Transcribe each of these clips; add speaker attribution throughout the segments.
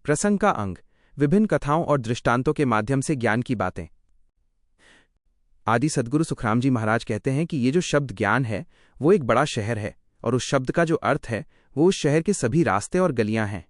Speaker 1: प्रसंग का अंग, विभिन्न कथाओं और दृष्टांतों के माध्यम से ज्ञान की बातें। आदि सद्गुरु सुखराम जी महाराज कहते हैं कि ये जो शब्द ज्ञान है वो एक बड़ा शहर है, और उस शब्द का जो अर्थ है वो उस शहर के सभी रास्ते और गलियां हैं।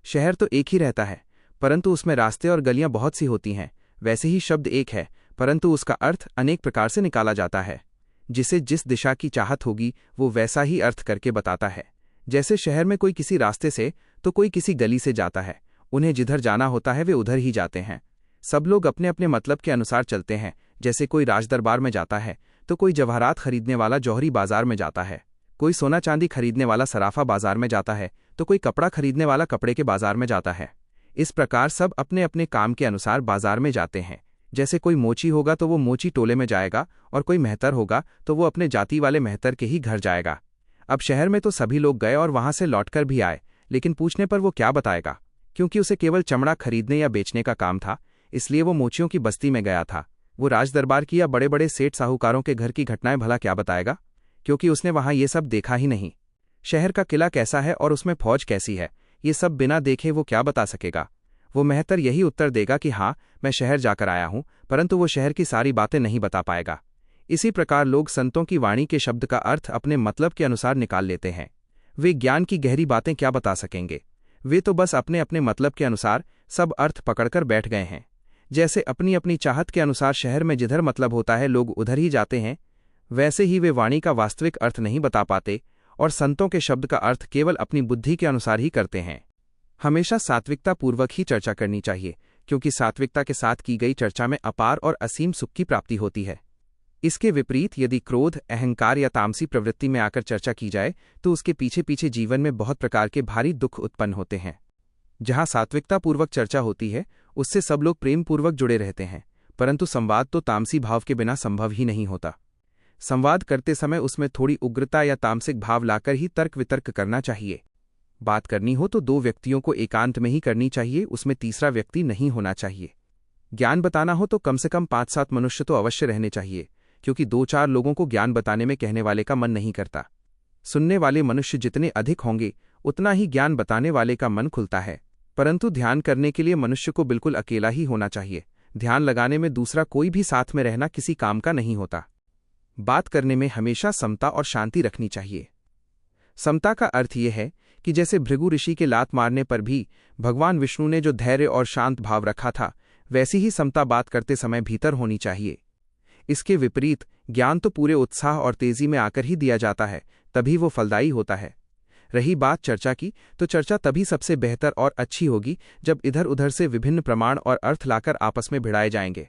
Speaker 1: शहर तो एक ही रहता है, परंतु उसमें रास्ते और गलियां बहुत सी होती हैं। वैसे ही शब्द एक है, परंतु उसका अर्थ अनेक प्रकार से निकाला जाता है। जिसे जिस दिशा की चाहत होगी वो वैसा ही अर्थ करके बताता है। जैसे शहर में कोई किसी रास्ते से तो कोई किसी गली से जाता है, उन्हें जिधर जाना होता है वे उधर ही जाते हैं। सब लोग अपने अपने मतलब के अनुसार चलते हैं। जैसे कोई राजदरबार में जाता है तो कोई जवाहरात खरीदने वाला जौहरी बाजार में जाता है, कोई सोना चांदी खरीदने वाला सराफा बाजार में जाता है, तो कोई कपड़ा खरीदने वाला कपड़े के बाजार में जाता है। इस प्रकार सब अपने अपने काम के अनुसार बाजार में जाते हैं। जैसे कोई मोची होगा तो वो मोची टोले में जाएगा, और कोई मेहतर होगा तो वो अपने जाति वाले मेहतर के ही घर जाएगा। अब शहर में तो सभी लोग गए और वहां से लौटकर भी आए, लेकिन पूछने पर वो क्या बताएगा, क्योंकि उसे केवल चमड़ा खरीदने या बेचने का काम था, इसलिए वो मोचियों की बस्ती में गया था। वो राजदरबार की या बड़े बड़े सेठ साहूकारों के घर की घटनाएं भला क्या बताएगा, क्योंकि उसने वहां ये सब देखा ही नहीं। शहर का किला कैसा है और उसमें फौज कैसी है, ये सब बिना देखे वो क्या बता सकेगा। वो मेहतर यही उत्तर देगा कि हाँ, मैं शहर जाकर आया हूं, परंतु वो शहर की सारी बातें नहीं बता पाएगा। इसी प्रकार लोग संतों की वाणी के शब्द का अर्थ अपने मतलब के अनुसार निकाल लेते हैं। वे ज्ञान की गहरी बातें क्या बता सकेंगे। वे तो बस अपने अपने मतलब के अनुसार सब अर्थ पकड़कर बैठ गए हैं। जैसे अपनी अपनी चाहत के अनुसार शहर में जिधर मतलब होता है लोग उधर ही जाते हैं, वैसे ही वे वाणी का वास्तविक अर्थ नहीं बता पाते और संतों के शब्द का अर्थ केवल अपनी बुद्धि के अनुसार ही करते हैं। हमेशा सात्विकता पूर्वक ही चर्चा करनी चाहिए, क्योंकि सात्विकता के साथ की गई चर्चा में अपार और असीम सुख की प्राप्ति होती है। इसके विपरीत यदि क्रोध, अहंकार या तामसी प्रवृत्ति में आकर चर्चा की जाए तो उसके पीछे पीछे जीवन में बहुत प्रकार के भारी दुख उत्पन्न होते हैं। जहां सात्विकता पूर्वक चर्चा होती है उससे सब लोग प्रेम पूर्वक जुड़े रहते हैं, परंतु संवाद तो तामसी भाव के बिना संभव ही नहीं होता। संवाद करते समय उसमें थोड़ी उग्रता या तामसिक भाव लाकर ही तर्क वितर्क करना चाहिए। बात करनी हो तो दो व्यक्तियों को एकांत में ही करनी चाहिए, उसमें तीसरा व्यक्ति नहीं होना चाहिए। ज्ञान बताना हो तो कम से कम 5-7 मनुष्य तो अवश्य रहने चाहिए, क्योंकि 2-4 लोगों को ज्ञान बताने में कहने वाले का मन नहीं करता। सुनने वाले मनुष्य जितने अधिक होंगे उतना ही ज्ञान बताने वाले का मन खुलता है। परंतु ध्यान करने के लिए मनुष्य को बिल्कुल अकेला ही होना चाहिए। ध्यान लगाने में दूसरा कोई भी साथ में रहना किसी काम का नहीं होता। बात करने में हमेशा समता और शांति रखनी चाहिए। समता का अर्थ यह है कि जैसे भृगु ऋषि के लात मारने पर भी भगवान विष्णु ने जो धैर्य और शांत भाव रखा था, वैसी ही समता बात करते समय भीतर होनी चाहिए। इसके विपरीत ज्ञान तो पूरे उत्साह और तेजी में आकर ही दिया जाता है, तभी वो फलदायी होता है। रही बात चर्चा की, तो चर्चा तभी सबसे बेहतर और अच्छी होगी जब इधर उधर से विभिन्न प्रमाण और अर्थ लाकर आपस में भिड़ाए जाएंगे।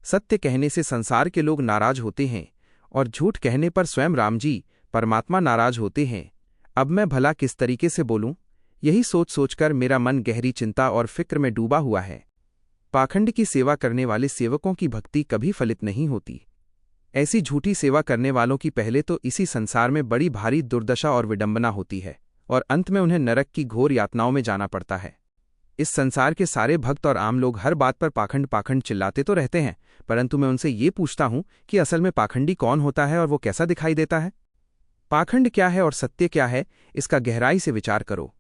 Speaker 1: सत्य कहने से संसार के लोग नाराज होते हैं, और झूठ कहने पर स्वयं राम जी परमात्मा नाराज होते हैं। अब मैं भला किस तरीके से बोलूं, यही सोच सोचकर मेरा मन गहरी चिंता और फिक्र में डूबा हुआ है। पाखंड की सेवा करने वाले सेवकों की भक्ति कभी फलित नहीं होती। ऐसी झूठी सेवा करने वालों की पहले तो इसी संसार में बड़ी भारी दुर्दशा और विडंबना होती है, और अंत में उन्हें नरक की घोर यातनाओं में जाना पड़ता है। इस संसार के सारे भक्त और आम लोग हर बात पर पाखंड पाखंड चिल्लाते तो रहते हैं, परंतु मैं उनसे ये पूछता हूं कि असल में पाखंडी कौन होता है और वो कैसा दिखाई देता है। पाखंड क्या है और सत्य क्या है, इसका गहराई से विचार करो।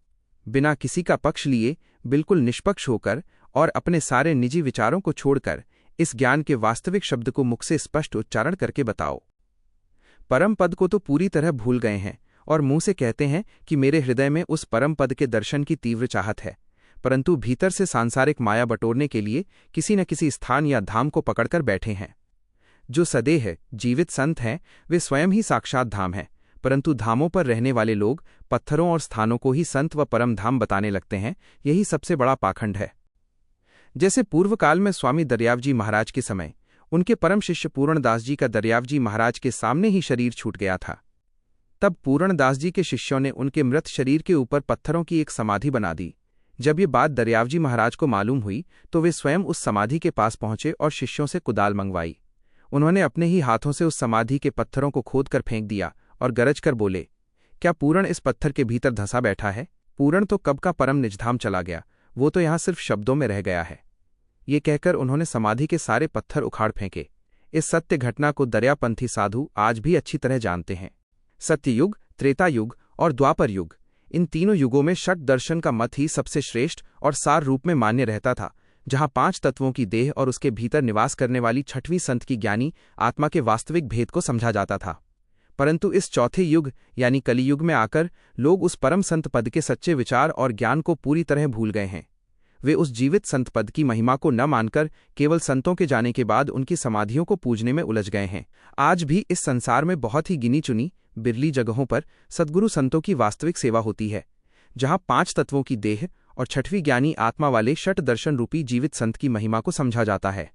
Speaker 1: बिना किसी का पक्ष लिए बिल्कुल निष्पक्ष होकर और अपने सारे निजी विचारों को छोड़कर इस ज्ञान के वास्तविक शब्द को मुख से स्पष्ट उच्चारण करके बताओ। परम पद को तो पूरी तरह भूल गए हैं और मुंह से कहते हैं कि मेरे हृदय में उस परम पद के दर्शन की तीव्र चाहत है, परंतु भीतर से सांसारिक माया बटोरने के लिए किसी न किसी स्थान या धाम को पकड़कर बैठे हैं। जो सदेह जीवित संत हैं वे स्वयं ही साक्षात धाम हैं, परंतु धामों पर रहने वाले लोग पत्थरों और स्थानों को ही संत व परम धाम बताने लगते हैं। यही सबसे बड़ा पाखंड है। जैसे पूर्व काल में स्वामी दरियावजी महाराज के समय उनके परम शिष्य पूर्णदास जी का दरियावजी महाराज के सामने ही शरीर छूट गया था। तब पूर्णदास जी के शिष्यों ने उनके मृत शरीर के ऊपर पत्थरों की एक समाधि बना दी। जब ये बात दरियावजी महाराज को मालूम हुई तो वे स्वयं उस समाधि के पास पहुंचे और शिष्यों से कुदाल मंगवाई। उन्होंने अपने ही हाथों से उस समाधि के पत्थरों को खोद कर फेंक दिया और गरज कर बोले, क्या पूर्ण इस पत्थर के भीतर धंसा बैठा है? पूर्ण तो कब का परम निजधाम चला गया, वो तो यहाँ सिर्फ शब्दों में रह गया है। ये कहकर उन्होंने समाधि के सारे पत्थर उखाड़ फेंके। इस सत्य घटना को दरियापंथी साधु आज भी अच्छी तरह जानते हैं। सत्ययुग, त्रेता युग और द्वापर युग, इन तीनों युगों में षट दर्शन का मत ही सबसे श्रेष्ठ और सार रूप में मान्य रहता था, जहां 5 तत्वों की देह और उसके भीतर निवास करने वाली छठवीं संत की ज्ञानी आत्मा के वास्तविक भेद को समझा जाता था। परंतु इस चौथे युग यानी कलियुग में आकर लोग उस परम संत पद के सच्चे विचार और ज्ञान को पूरी तरह भूल गए हैं। वे उस जीवित संत पद की महिमा को न मानकर केवल संतों के जाने के बाद उनकी समाधियों को पूजने में उलझ गए हैं। आज भी इस संसार में बहुत ही गिनी चुनी बिरली जगहों पर सद्गुरु संतों की वास्तविक सेवा होती है, जहां 5 तत्वों की देह और छठवीं ज्ञानी आत्मा वाले षट दर्शन रूपी जीवित संत की महिमा को समझा जाता है।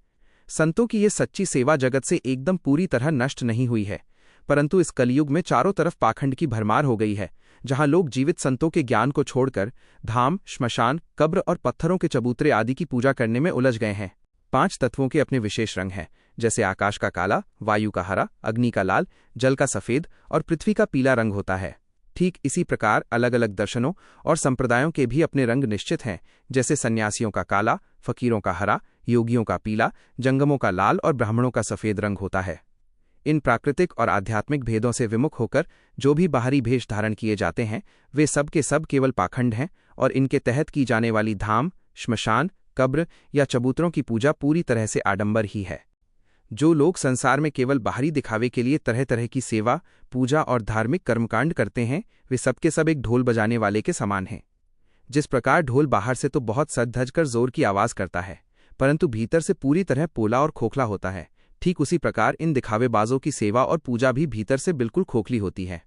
Speaker 1: संतों की ये सच्ची सेवा जगत से एकदम पूरी तरह नष्ट नहीं हुई है, परंतु इस कलियुग में चारों तरफ पाखंड की भरमार हो गई है, जहां लोग जीवित संतों के ज्ञान को छोड़कर धाम, श्मशान, कब्र और पत्थरों के चबूतरे आदि की पूजा करने में उलझ गए हैं। 5 तत्वों के अपने विशेष रंग हैं, जैसे आकाश का काला, वायु का हरा, अग्नि का लाल, जल का सफेद और पृथ्वी का पीला रंग होता है। ठीक इसी प्रकार अलग अलग दर्शनों और संप्रदायों के भी अपने रंग निश्चित हैं, जैसे सन्यासियों का काला, फकीरों का हरा, योगियों का पीला, जंगमों का लाल और ब्राह्मणों का सफेद रंग होता है। इन प्राकृतिक और आध्यात्मिक भेदों से विमुख होकर जो भी बाहरी भेष धारण किए जाते हैं, वे सब के सब केवल पाखंड हैं और इनके तहत की जाने वाली धाम, श्मशान, कब्र या चबूतरों की पूजा पूरी तरह से आडंबर ही है। जो लोग संसार में केवल बाहरी दिखावे के लिए तरह तरह की सेवा, पूजा और धार्मिक कर्मकांड करते हैं, वे सबके सब एक ढोल बजाने वाले के समान हैं। जिस प्रकार ढोल बाहर से तो बहुत सज धज कर जोर की आवाज करता है, परंतु भीतर से पूरी तरह पोला और खोखला होता है, ठीक उसी प्रकार इन दिखावेबाजों की सेवा और पूजा भी भीतर से बिल्कुल खोखली होती है।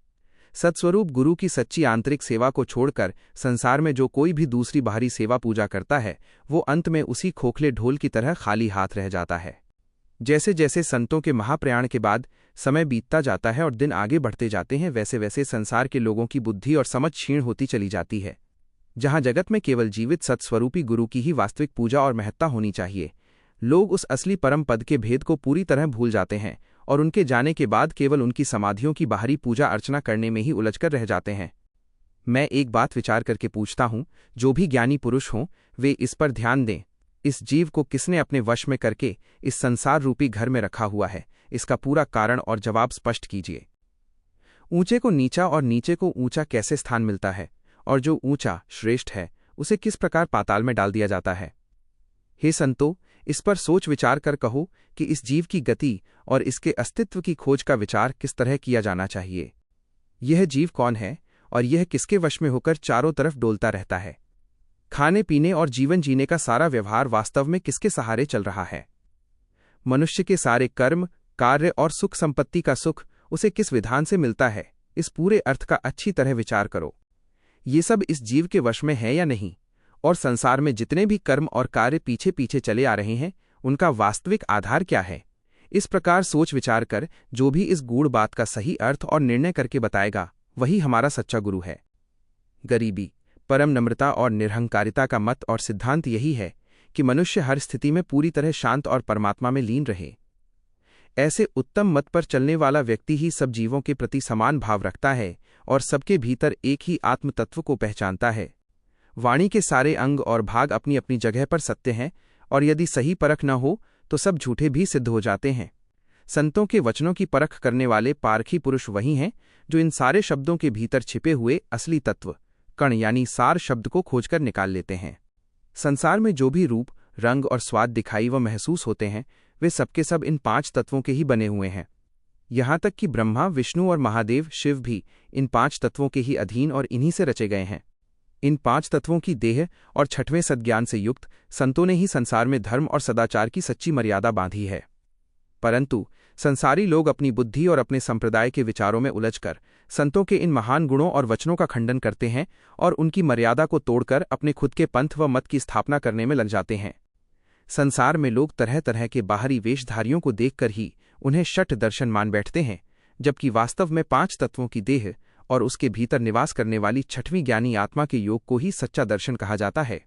Speaker 1: सत्स्वरूप गुरु की सच्ची आंतरिक सेवा को छोड़कर संसार में जो कोई भी दूसरी बाहरी सेवा पूजा करता है, वो अंत में उसी खोखले ढोल की तरह खाली हाथ रह जाता है। जैसे जैसे संतों के महाप्रयाण के बाद समय बीतता जाता है और दिन आगे बढ़ते जाते हैं, वैसे वैसे संसार के लोगों की बुद्धि और समझ क्षीण होती चली जाती है। जहां जगत में केवल जीवित सत्स्वरूपी गुरु की ही वास्तविक पूजा और महत्ता होनी चाहिए, लोग उस असली परम पद के भेद को पूरी तरह भूल जाते हैं और उनके जाने के बाद केवल उनकी समाधियों की बाहरी पूजा अर्चना करने में ही उलझकर रह जाते हैं। मैं एक बात विचार करके पूछता हूं, जो भी ज्ञानी पुरुष हों, वे इस पर ध्यान दें, इस जीव को किसने अपने वश में करके इस संसार रूपी घर में रखा हुआ है, इसका पूरा कारण और जवाब स्पष्ट कीजिए। ऊंचे को नीचा और नीचे को ऊंचा कैसे स्थान मिलता है, और जो ऊंचा श्रेष्ठ है उसे किस प्रकार पाताल में डाल दिया जाता है? हे संतों, इस पर सोच विचार कर कहो कि इस जीव की गति और इसके अस्तित्व की खोज का विचार किस तरह किया जाना चाहिए। यह जीव कौन है और यह किसके वश में होकर चारों तरफ डोलता रहता है? खाने पीने और जीवन जीने का सारा व्यवहार वास्तव में किसके सहारे चल रहा है? मनुष्य के सारे कर्म, कार्य और सुख संपत्ति का सुख उसे किस विधान से मिलता है? इस पूरे अर्थ का अच्छी तरह विचार करो। ये सब इस जीव के वश में है या नहीं? और संसार में जितने भी कर्म और कार्य पीछे पीछे चले आ रहे हैं, उनका वास्तविक आधार क्या है? इस प्रकार सोच विचार कर जो भी इस गूढ़ बात का सही अर्थ और निर्णय करके बताएगा, वही हमारा सच्चा गुरु है। गरीबी, परम नम्रता और निरहंकारिता का मत और सिद्धांत यही है कि मनुष्य हर स्थिति में पूरी तरह शांत और परमात्मा में लीन रहे। ऐसे उत्तम मत पर चलने वाला व्यक्ति ही सब जीवों के प्रति समान भाव रखता है और सबके भीतर एक ही आत्म तत्व को पहचानता है। वाणी के सारे अंग और भाग अपनी अपनी जगह पर सत्य हैं, और यदि सही परख न हो तो सब झूठे भी सिद्ध हो जाते हैं। संतों के वचनों की परख करने वाले पारखी पुरुष वही हैं जो इन सारे शब्दों के भीतर छिपे हुए असली तत्व, कण यानी सार शब्द को खोजकर निकाल लेते हैं। संसार में जो भी रूप, रंग और स्वाद दिखाई व महसूस होते हैं, वे सबके सब इन 5 तत्वों के ही बने हुए हैं। यहाँ तक कि ब्रह्मा, विष्णु और महादेव शिव भी इन 5 तत्वों के ही अधीन और इन्हीं से रचे गए हैं। इन 5 तत्वों की देह और छठवें सद्ज्ञान से युक्त संतों ने ही संसार में धर्म और सदाचार की सच्ची मर्यादा बांधी है। परंतु संसारी लोग अपनी बुद्धि और अपने संप्रदाय के विचारों में उलझकर संतों के इन महान गुणों और वचनों का खंडन करते हैं और उनकी मर्यादा को तोड़कर अपने खुद के पंथ व मत की स्थापना करने में लग जाते हैं। संसार में लोग तरह तरह के बाहरी वेशधारियों को देखकर ही उन्हें षट दर्शन मान बैठते हैं, जबकि वास्तव में 5 तत्वों की देह और उसके भीतर निवास करने वाली छठवीं ज्ञानी आत्मा के योग को ही सच्चा दर्शन कहा जाता है।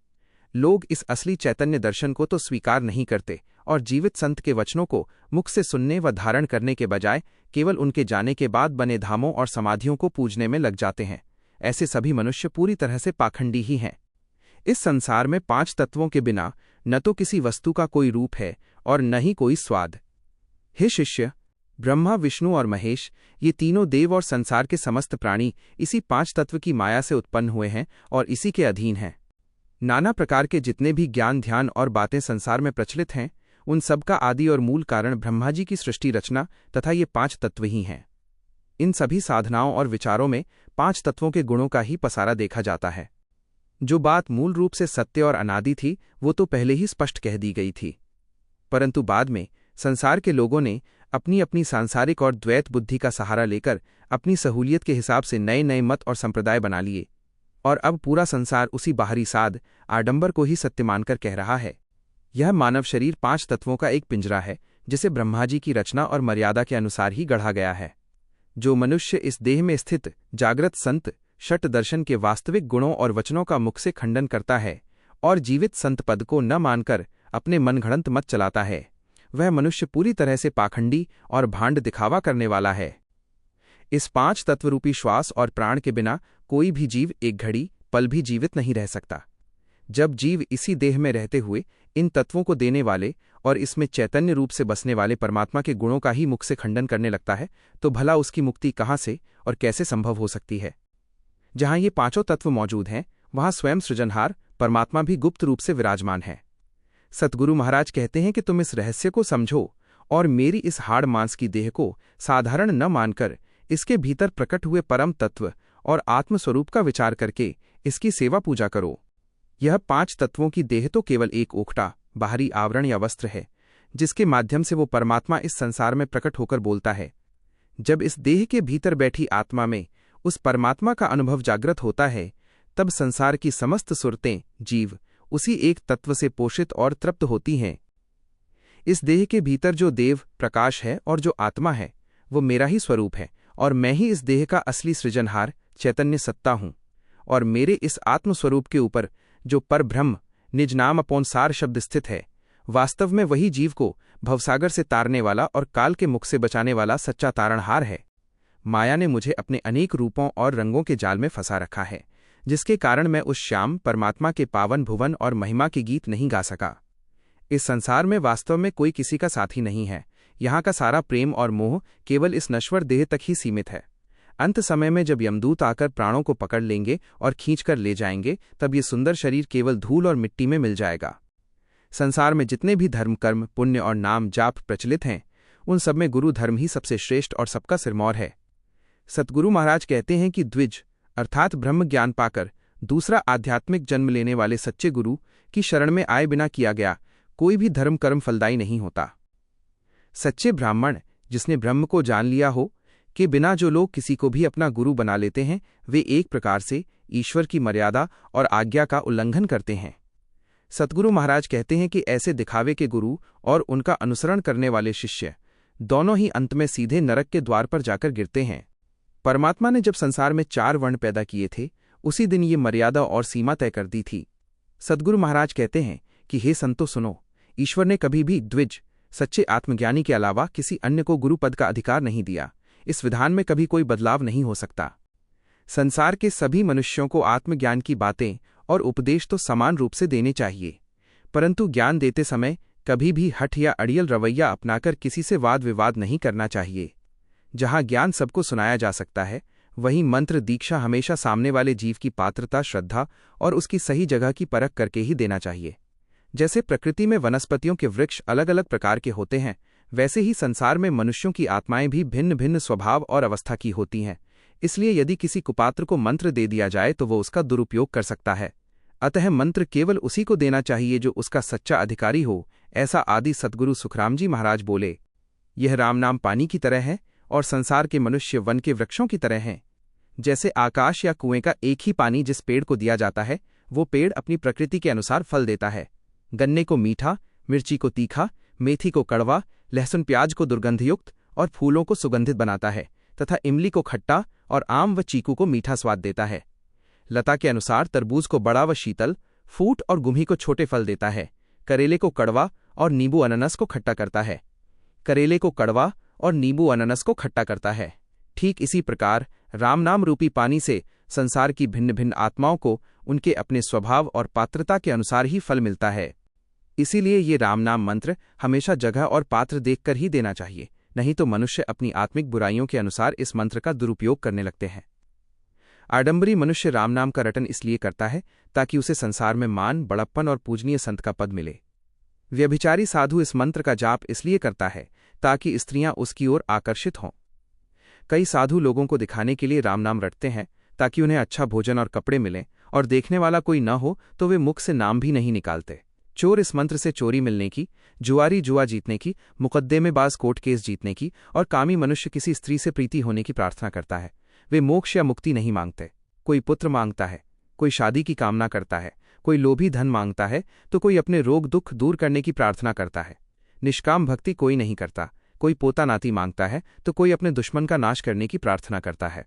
Speaker 1: लोग इस असली चैतन्य दर्शन को तो स्वीकार नहीं करते और जीवित संत के वचनों को मुख से सुनने व धारण करने के बजाय केवल उनके जाने के बाद बने धामों और समाधियों को पूजने में लग जाते हैं। ऐसे सभी मनुष्य पूरी तरह से पाखंडी ही हैं। इस संसार में 5 तत्वों के बिना न तो किसी वस्तु का कोई रूप है और न ही कोई स्वाद। हे शिष्य, ब्रह्मा, विष्णु और महेश, ये तीनों देव और संसार के समस्त प्राणी इसी 5 तत्व की माया से उत्पन्न हुए हैं और इसी के अधीन हैं। नाना प्रकार के जितने भी ज्ञान, ध्यान और बातें संसार में प्रचलित हैं, उन सब का आदि और मूल कारण ब्रह्मा जी की सृष्टि रचना तथा ये 5 तत्व ही हैं। इन सभी साधनाओं और विचारों में 5 तत्वों के गुणों का ही पसारा देखा जाता है। जो बात मूल रूप से सत्य और अनादि थी, वो तो पहले ही स्पष्ट कह दी गई थी, परंतु बाद में संसार के लोगों ने अपनी अपनी सांसारिक और द्वैत बुद्धि का सहारा लेकर अपनी सहूलियत के हिसाब से नए नए मत और संप्रदाय बना लिए, और अब पूरा संसार उसी बाहरी साध, आडंबर को ही सत्य मानकर कह रहा है। यह मानव शरीर 5 तत्वों का एक पिंजरा है, जिसे ब्रह्मा जी की रचना और मर्यादा के अनुसार ही गढ़ा गया है। जो मनुष्य इस देह में स्थित जागृत संत षट दर्शन के वास्तविक गुणों और वचनों का मुख से खंडन करता है और जीवित संत पद को न मानकर अपने मनगढ़ंत मत चलाता है, वह मनुष्य पूरी तरह से पाखंडी और भांड दिखावा करने वाला है। इस 5 तत्वरूपी श्वास और प्राण के बिना कोई भी जीव एक घड़ी पल भी जीवित नहीं रह सकता। जब जीव इसी देह में रहते हुए इन तत्वों को देने वाले और इसमें चैतन्य रूप से बसने वाले परमात्मा के गुणों का ही मुख से खंडन करने लगता है, तो भला उसकी मुक्ति कहाँ से और कैसे संभव हो सकती है। जहाँ ये 5 तत्व मौजूद हैं, वहाँ स्वयं सृजनहार परमात्मा भी गुप्त रूप से विराजमान है। सतगुरु महाराज कहते हैं कि तुम इस रहस्य को समझो और मेरी इस हाड़ मांस की देह को साधारण न मानकर इसके भीतर प्रकट हुए परम तत्व और आत्मस्वरूप का विचार करके इसकी सेवा पूजा करो। यह 5 तत्वों की देह तो केवल एक ओखटा, बाहरी आवरण या वस्त्र है, जिसके माध्यम से वो परमात्मा इस संसार में प्रकट होकर बोलता है। जब इस देह के भीतर बैठी आत्मा में उस परमात्मा का अनुभव जागृत होता है, तब संसार की समस्त सुरतें, जीव उसी एक तत्व से पोषित और तृप्त होती हैं। इस देह के भीतर जो देव प्रकाश है और जो आत्मा है, वो मेरा ही स्वरूप है और मैं ही इस देह का असली सृजनहार चैतन्य सत्ता हूँ। और मेरे इस आत्मस्वरूप के ऊपर जो परब्रह्म निज नाम अपौन सार शब्द स्थित है, वास्तव में वही जीव को भवसागर से तारने वाला और काल के मुख से बचाने वाला सच्चा तारणहार है। माया ने मुझे अपने अनेक रूपों और रंगों के जाल में फंसा रखा है, जिसके कारण मैं उस श्याम परमात्मा के पावन भुवन और महिमा के गीत नहीं गा सका। इस संसार में वास्तव में कोई किसी का साथी नहीं है। यहाँ का सारा प्रेम और मोह केवल इस नश्वर देह तक ही सीमित है। अंत समय में जब यमदूत आकर प्राणों को पकड़ लेंगे और खींचकर ले जाएंगे, तब ये सुंदर शरीर केवल धूल और मिट्टी में मिल जाएगा। संसार में जितने भी धर्म, कर्म, पुण्य और नाम जाप प्रचलित हैं, उन सब में गुरु धर्म ही सबसे श्रेष्ठ और सबका सिरमौर है। सतगुरु महाराज कहते हैं कि द्विज अर्थात ब्रह्म ज्ञान पाकर दूसरा आध्यात्मिक जन्म लेने वाले सच्चे गुरु की शरण में आए बिना किया गया कोई भी धर्म कर्म फलदायी नहीं होता। सच्चे ब्राह्मण जिसने ब्रह्म को जान लिया हो कि बिना जो लोग किसी को भी अपना गुरु बना लेते हैं, वे एक प्रकार से ईश्वर की मर्यादा और आज्ञा का उल्लंघन करते हैं। सतगुरु महाराज कहते हैं कि ऐसे दिखावे के गुरु और उनका अनुसरण करने वाले शिष्य दोनों ही अंत में सीधे नरक के द्वार पर जाकर गिरते हैं। परमात्मा ने जब संसार में 4 वर्ण पैदा किए थे, उसी दिन ये मर्यादा और सीमा तय कर दी थी। सतगुरु महाराज कहते हैं कि हे संतो सुनो, ईश्वर ने कभी भी द्विज सच्चे आत्मज्ञानी के अलावा किसी अन्य को गुरु पद का अधिकार नहीं दिया। इस विधान में कभी कोई बदलाव नहीं हो सकता। संसार के सभी मनुष्यों को आत्मज्ञान की बातें और उपदेश तो समान रूप से देने चाहिए, परंतु ज्ञान देते समय कभी भी हठ या अड़ियल रवैया अपनाकर किसी से वाद विवाद नहीं करना चाहिए। जहाँ ज्ञान सबको सुनाया जा सकता है, वहीं मंत्र दीक्षा हमेशा सामने वाले जीव की पात्रता, श्रद्धा और उसकी सही जगह की परख करके ही देना चाहिए। जैसे प्रकृति में वनस्पतियों के वृक्ष अलग अलग प्रकार के होते हैं, वैसे ही संसार में मनुष्यों की आत्माएं भी भिन्न भिन्न स्वभाव और अवस्था की होती हैं। इसलिए यदि किसी कुपात्र को मंत्र दे दिया जाए तो वो उसका दुरुपयोग कर सकता है। अतः मंत्र केवल उसी को देना चाहिए जो उसका सच्चा अधिकारी हो। ऐसा आदि सद्गुरु सुखराम जी महाराज बोले। यह राम नाम पानी की तरह है और संसार के मनुष्य वन के वृक्षों की तरह हैं। जैसे आकाश या कुएं का एक ही पानी जिस पेड़ को दिया जाता है, वो पेड़ अपनी प्रकृति के अनुसार फल देता है। गन्ने को मीठा, मिर्ची को तीखा, मेथी को कड़वा, लहसुन प्याज को दुर्गंधयुक्त और फूलों को सुगंधित बनाता है तथा इमली को खट्टा और आम व चीकू को मीठा स्वाद देता है। लता के अनुसार तरबूज को बड़ा व शीतल, फूट और गुम्ही को छोटे फल देता है। करेले को कड़वा और नींबू अनानास को खट्टा करता है। करेले को कड़वा और नींबू अनानास को खट्टा करता है। ठीक इसी प्रकार राम नाम रूपी पानी से संसार की भिन्न भिन्न आत्माओं को उनके अपने स्वभाव और पात्रता के अनुसार ही फल मिलता है। इसीलिए ये राम नाम मंत्र हमेशा जगह और पात्र देखकर ही देना चाहिए, नहीं तो मनुष्य अपनी आत्मिक बुराइयों के अनुसार इस मंत्र का दुरुपयोग करने लगते हैं। आडंबरी मनुष्य राम नाम का रटन इसलिए करता है ताकि उसे संसार में मान, बड़प्पन और पूजनीय संत का पद मिले। व्यभिचारी साधु इस मंत्र का जाप इसलिए करता है ताकि स्त्रियां उसकी ओर आकर्षित हों। कई साधु लोगों को दिखाने के लिए राम नाम रटते हैं ताकि उन्हें अच्छा भोजन और कपड़े मिलें, और देखने वाला कोई न हो तो वे मुख से नाम भी नहीं निकालते। चोर इस मंत्र से चोरी मिलने की, जुआरी जुआ जीतने की, मुकद्दमेबाज कोर्ट केस जीतने की और कामी मनुष्य किसी स्त्री से प्रीति होने की प्रार्थना करता है। वे मोक्ष या मुक्ति नहीं मांगते। कोई पुत्र मांगता है, कोई शादी की कामना करता है, कोई लोभी धन मांगता है, तो कोई अपने रोग दुख दूर करने की प्रार्थना करता है। निष्काम भक्ति कोई नहीं करता। कोई पोता नाती मांगता है तो कोई अपने दुश्मन का नाश करने की प्रार्थना करता है।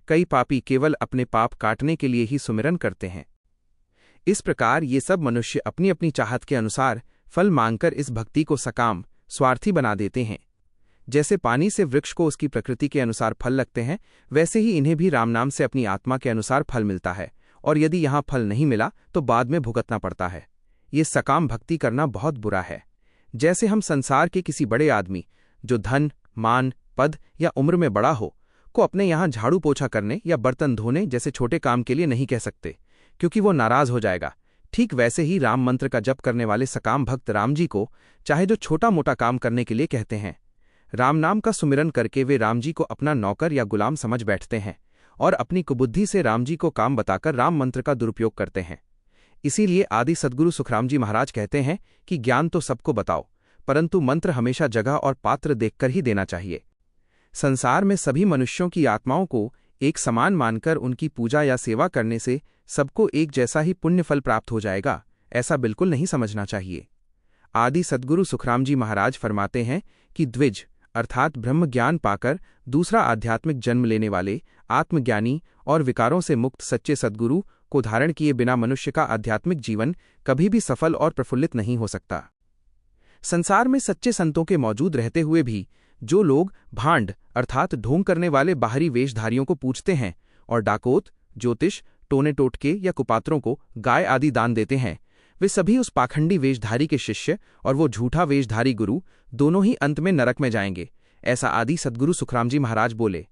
Speaker 1: कई पापी केवल अपने पाप काटने के लिए ही सुमिरन करते हैं। इस प्रकार ये सब मनुष्य अपनी अपनी चाहत के अनुसार फल मांगकर इस भक्ति को सकाम, स्वार्थी बना देते हैं। जैसे पानी से वृक्ष को उसकी प्रकृति के अनुसार फल लगते हैं, वैसे ही इन्हें भी राम नाम से अपनी आत्मा के अनुसार फल मिलता है, और यदि यहाँ फल नहीं मिला तो बाद में भुगतना पड़ता है। ये सकाम भक्ति करना बहुत बुरा है। जैसे हम संसार के किसी बड़े आदमी जो धन, मान, पद या उम्र में बड़ा हो को अपने यहाँ झाड़ू पोछा करने या बर्तन धोने जैसे छोटे काम के लिए नहीं कह सकते, क्योंकि वो नाराज हो जाएगा। ठीक वैसे ही राम मंत्र का जप करने वाले सकाम भक्त राम जी को चाहे जो छोटा मोटा काम करने के लिए कहते हैं। राम नाम का सुमिरन करके वे राम जी को अपना नौकर या गुलाम समझ बैठते हैं और अपनी कुबुद्धि से राम जी को काम बताकर राम मंत्र का दुरुपयोग करते हैं। इसीलिए आदि सद्गुरु सुखराम जी महाराज कहते हैं कि ज्ञान तो सबको बताओ, परंतु मंत्र हमेशा जगह और पात्र देखकर ही देना चाहिए। संसार में सभी मनुष्यों की आत्माओं को एक समान मानकर उनकी पूजा या सेवा करने से सबको एक जैसा ही पुण्य फल प्राप्त हो जाएगा, ऐसा बिल्कुल नहीं समझना चाहिए। आदि सद्गुरु सुखराम जी महाराज फरमाते हैं कि द्विज अर्थात ब्रह्म ज्ञान पाकर दूसरा आध्यात्मिक जन्म लेने वाले आत्मज्ञानी और विकारों से मुक्त सच्चे सद्गुरु को धारण किए बिना मनुष्य का आध्यात्मिक जीवन कभी भी सफल और प्रफुल्लित नहीं हो सकता। संसार में सच्चे संतों के मौजूद रहते हुए भी जो लोग भांड अर्थात ढोंग करने वाले बाहरी वेशधारियों को पूजते हैं और डाकोत, ज्योतिष, टोने टोटके या कुपात्रों को गाय आदि दान देते हैं, वे सभी उस पाखंडी वेशधारी के शिष्य और वो झूठा वेशधारी गुरु दोनों ही अंत में नरक में जाएंगे, ऐसा आदि सद्गुरु सुखराम जी महाराज बोले।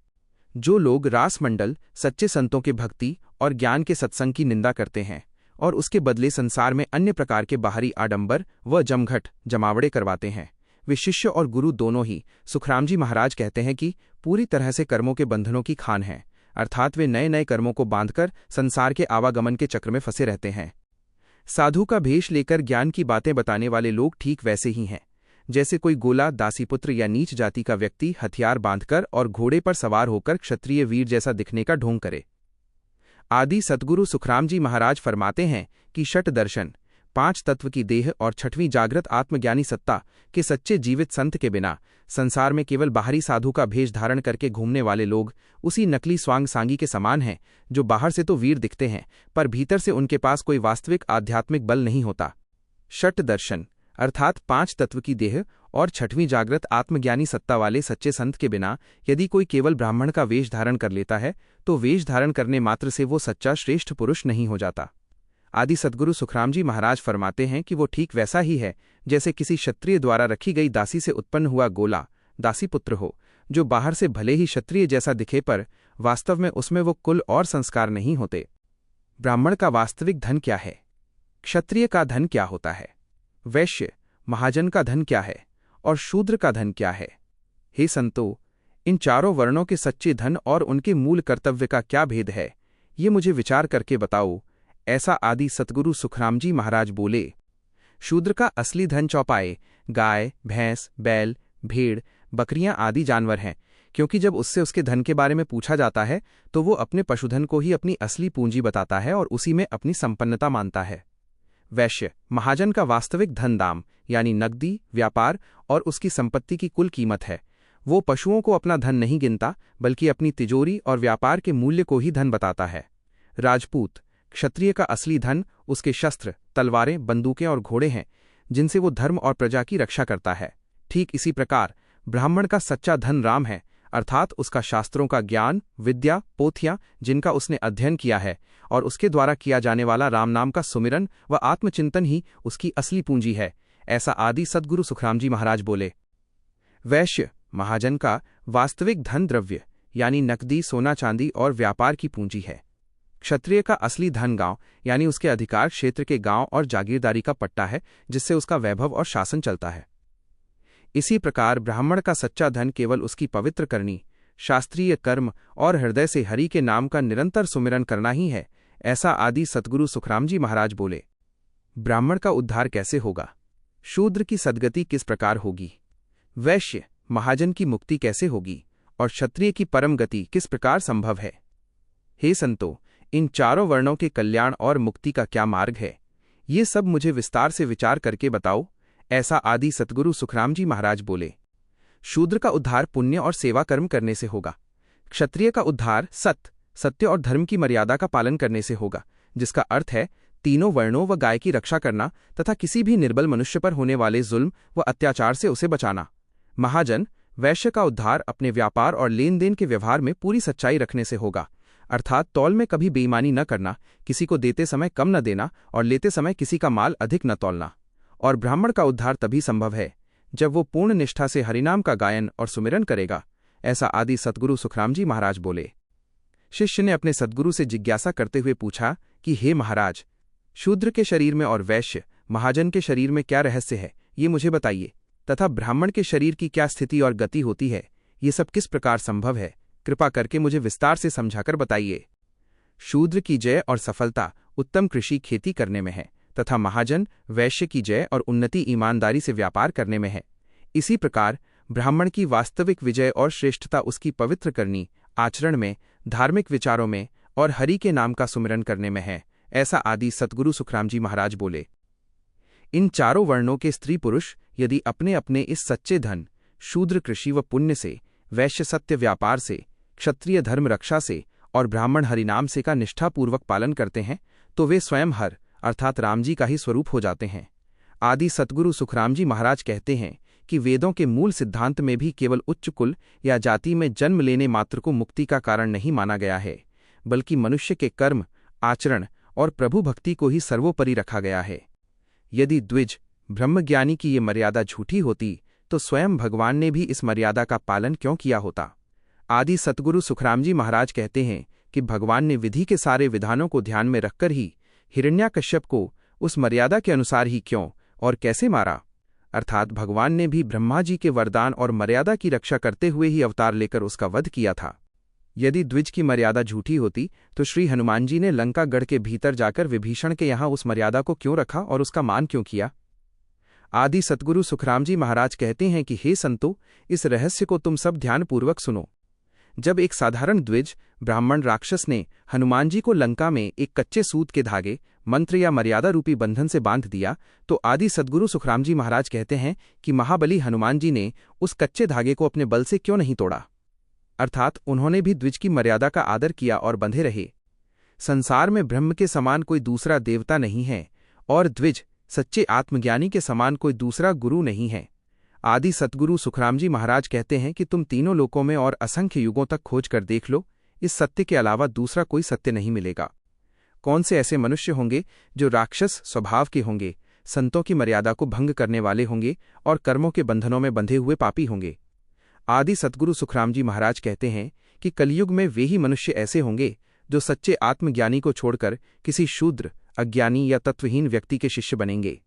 Speaker 1: जो लोग रासमंडल, सच्चे संतों के भक्ति और ज्ञान के सत्संग की निंदा करते हैं और उसके बदले संसार में अन्य प्रकार के बाहरी आडंबर व जमघट जमावड़े करवाते हैं, वे शिष्य और गुरु दोनों ही सुखराम जी महाराज कहते हैं कि पूरी तरह से कर्मों के बंधनों की खान हैं, अर्थात वे नए नए कर्मों को बांधकर संसार के आवागमन के चक्र में फंसे रहते हैं। साधु का भेष लेकर ज्ञान की बातें बताने वाले लोग ठीक वैसे ही हैं जैसे कोई गोला, दासीपुत्र या नीच जाति का व्यक्ति हथियार बांधकर और घोड़े पर सवार होकर क्षत्रिय वीर जैसा दिखने का ढोंग करे। आदि सद्गुरु सुखराम जी महाराज फरमाते हैं कि षट दर्शन, 5 तत्व की देह और 6वीं जागृत आत्मज्ञानी सत्ता के सच्चे जीवित संत के बिना संसार में केवल बाहरी साधु का भेष धारण करके घूमने वाले लोग उसी नकली स्वांग सांगी के समान हैं जो बाहर से तो वीर दिखते हैं पर भीतर से उनके पास कोई वास्तविक आध्यात्मिक बल नहीं होता। षट दर्शन अर्थात 5 तत्व की देह और 6वीं जागृत आत्मज्ञानी सत्ता वाले सच्चे संत के बिना यदि कोई केवल ब्राह्मण का वेश धारण कर लेता है तो वेश धारण करने मात्र से वो सच्चा श्रेष्ठ पुरुष नहीं हो जाता। आदि सद्गुरु सुखराम जी महाराज फरमाते हैं कि वो ठीक वैसा ही है जैसे किसी क्षत्रिय द्वारा रखी गई दासी से उत्पन्न हुआ गोला, दासीपुत्र हो, जो बाहर से भले ही क्षत्रिय जैसा दिखे पर वास्तव में उसमें वो कुल और संस्कार नहीं होते। ब्राह्मण का वास्तविक धन क्या है? क्षत्रिय का धन क्या होता है? वैश्य महाजन का धन क्या है और शूद्र का धन क्या है? हे संतो, इन चारों वर्णों के सच्चे धन और उनके मूल कर्तव्य का क्या भेद है, ये मुझे विचार करके बताओ, ऐसा आदि सतगुरु सुखराम जी महाराज बोले। शूद्र का असली धन चौपाए, गाय, भैंस, बैल, भेड़, बकरियां आदि जानवर हैं, क्योंकि जब उससे उसके धन के बारे में पूछा जाता है तो वो अपने पशुधन को ही अपनी असली पूंजी बताता है और उसी में अपनी संपन्नता मानता है। वैश्य महाजन का वास्तविक धन दाम यानी नकदी, व्यापार और उसकी संपत्ति की कुल कीमत है। वो पशुओं को अपना धन नहीं गिनता बल्कि अपनी तिजोरी और व्यापार के मूल्य को ही धन बताता है। राजपूत क्षत्रिय का असली धन उसके शस्त्र, तलवारें, बंदूकें और घोड़े हैं, जिनसे वो धर्म और प्रजा की रक्षा करता है। ठीक इसी प्रकार ब्राह्मण का सच्चा धन राम है, अर्थात उसका शास्त्रों का ज्ञान, विद्या, पोथियां जिनका उसने अध्ययन किया है और उसके द्वारा किया जाने वाला राम नाम का सुमिरन व आत्मचिंतन ही उसकी असली पूंजी है, ऐसा आदि सद्गुरु सुखराम जी महाराज बोले। वैश्य महाजन का वास्तविक धन द्रव्य यानी नकदी, सोना चांदी और व्यापार की पूंजी है। क्षत्रिय का असली धन गांव यानी उसके अधिकार क्षेत्र के गांव और जागीरदारी का पट्टा है, जिससे उसका वैभव और शासन चलता है। इसी प्रकार ब्राह्मण का सच्चा धन केवल उसकी पवित्र करनी, शास्त्रीय कर्म और हृदय से हरि के नाम का निरंतर सुमिरन करना ही है। ऐसा आदि सद्गुरु सुखराम जी महाराज बोले। ब्राह्मण का उद्धार कैसे होगा? शूद्र की सद्गति किस प्रकार होगी? वैश्य महाजन की मुक्ति कैसे होगी? और क्षत्रिय की परम गति किस प्रकार संभव है? हे संतो, इन चारों वर्णों के कल्याण और मुक्ति का क्या मार्ग है, ये सब मुझे विस्तार से विचार करके बताओ। ऐसा आदि सद्गुरु सुखराम जी महाराज बोले। शूद्र का उद्धार पुण्य और सेवा कर्म करने से होगा। क्षत्रिय का उद्धार सत्य और धर्म की मर्यादा का पालन करने से होगा, जिसका अर्थ है तीनों वर्णों व गाय की रक्षा करना तथा किसी भी निर्बल मनुष्य पर होने वाले जुल्म व अत्याचार से उसे बचाना। महाजन वैश्य का उद्धार अपने व्यापार और लेन देन के व्यवहार में पूरी सच्चाई रखने से होगा, अर्थात तौल में कभी बेईमानी न करना, किसी को देते समय कम न देना और लेते समय किसी का माल अधिक न तौलना। और ब्राह्मण का उद्धार तभी संभव है जब वो पूर्ण निष्ठा से हरिनाम का गायन और सुमिरन करेगा। ऐसा आदि सद्गुरु सुखराम जी महाराज बोले। शिष्य ने अपने सद्गुरु से जिज्ञासा करते हुए पूछा कि हे महाराज, शूद्र के शरीर में और वैश्य महाजन के शरीर में क्या रहस्य है, ये मुझे बताइए, तथा ब्राह्मण के शरीर की क्या स्थिति और गति होती है, ये सब किस प्रकार संभव है, कृपा करके मुझे विस्तार से समझाकर बताइए। शूद्र की जय और सफलता उत्तम कृषि खेती करने में है, तथा महाजन वैश्य की जय और उन्नति ईमानदारी से व्यापार करने में है। इसी प्रकार ब्राह्मण की वास्तविक विजय और श्रेष्ठता उसकी पवित्र करनी, आचरण में, धार्मिक विचारों में और हरि के नाम का सुमिरन करने में है। ऐसा आदि सद्गुरु सुखराम जी महाराज बोले। इन चारों वर्णों के स्त्री पुरुष यदि अपने अपने इस सच्चे धन, शूद्र कृषि व पुण्य से, वैश्य सत्य व्यापार से, क्षत्रिय धर्म रक्षा से और ब्राह्मण हरिनाम से का निष्ठापूर्वक पालन करते हैं, तो वे स्वयं हर अर्थात राम जी का ही स्वरूप हो जाते हैं। आदि सद्गुरु सुखराम जी महाराज कहते हैं कि वेदों के मूल सिद्धांत में भी केवल उच्च कुल या जाति में जन्म लेने मात्र को मुक्ति का कारण नहीं माना गया है, बल्कि मनुष्य के कर्म, आचरण और प्रभु भक्ति को ही सर्वोपरि रखा गया है। यदि द्विज ब्रह्मज्ञानी की ये मर्यादा झूठी होती तो स्वयं भगवान ने भी इस मर्यादा का पालन क्यों किया होता? आदि सद्गुरु सुखराम जी महाराज कहते हैं कि भगवान ने विधि के सारे विधानों को ध्यान में रखकर ही हिरण्याकश्यप को उस मर्यादा के अनुसार ही क्यों और कैसे मारा, अर्थात भगवान ने भी ब्रह्मा जी के वरदान और मर्यादा की रक्षा करते हुए ही अवतार लेकर उसका वध किया था। यदि द्विज की मर्यादा झूठी होती तो श्री हनुमान जी ने लंका गढ़ के भीतर जाकर विभीषण के यहाँ उस मर्यादा को क्यों रखा और उसका मान क्यों किया? आदि सद्गुरु सुखराम जी महाराज कहते हैं कि हे संतो, इस रहस्य को तुम सब ध्यानपूर्वक सुनो। जब एक साधारण द्विज ब्राह्मण राक्षस ने हनुमान जी को लंका में एक कच्चे सूत के धागे, मंत्र या मर्यादा रूपी बंधन से बांध दिया, तो आदि सद्गुरु सुखराम जी महाराज कहते हैं कि महाबली हनुमान जी ने उस कच्चे धागे को अपने बल से क्यों नहीं तोड़ा, अर्थात उन्होंने भी द्विज की मर्यादा का आदर किया और बंधे रहे। संसार में ब्रह्म के समान कोई दूसरा देवता नहीं है और द्विज सच्चे आत्मज्ञानी के समान कोई दूसरा गुरु नहीं है। आदि सद्गुरु सुखराम जी महाराज कहते हैं कि तुम तीनों लोकों में और असंख्य युगों तक खोज कर देख लो, इस सत्य के अलावा दूसरा कोई सत्य नहीं मिलेगा। कौन से ऐसे मनुष्य होंगे जो राक्षस स्वभाव के होंगे, संतों की मर्यादा को भंग करने वाले होंगे और कर्मों के बंधनों में बंधे हुए पापी होंगे? आदि सद्गुरु सुखराम जी महाराज कहते हैं कि कलयुग में वे ही मनुष्य ऐसे होंगे जो सच्चे आत्मज्ञानी को छोड़कर किसी शूद्र, अज्ञानी या तत्वहीन व्यक्ति के शिष्य बनेंगे।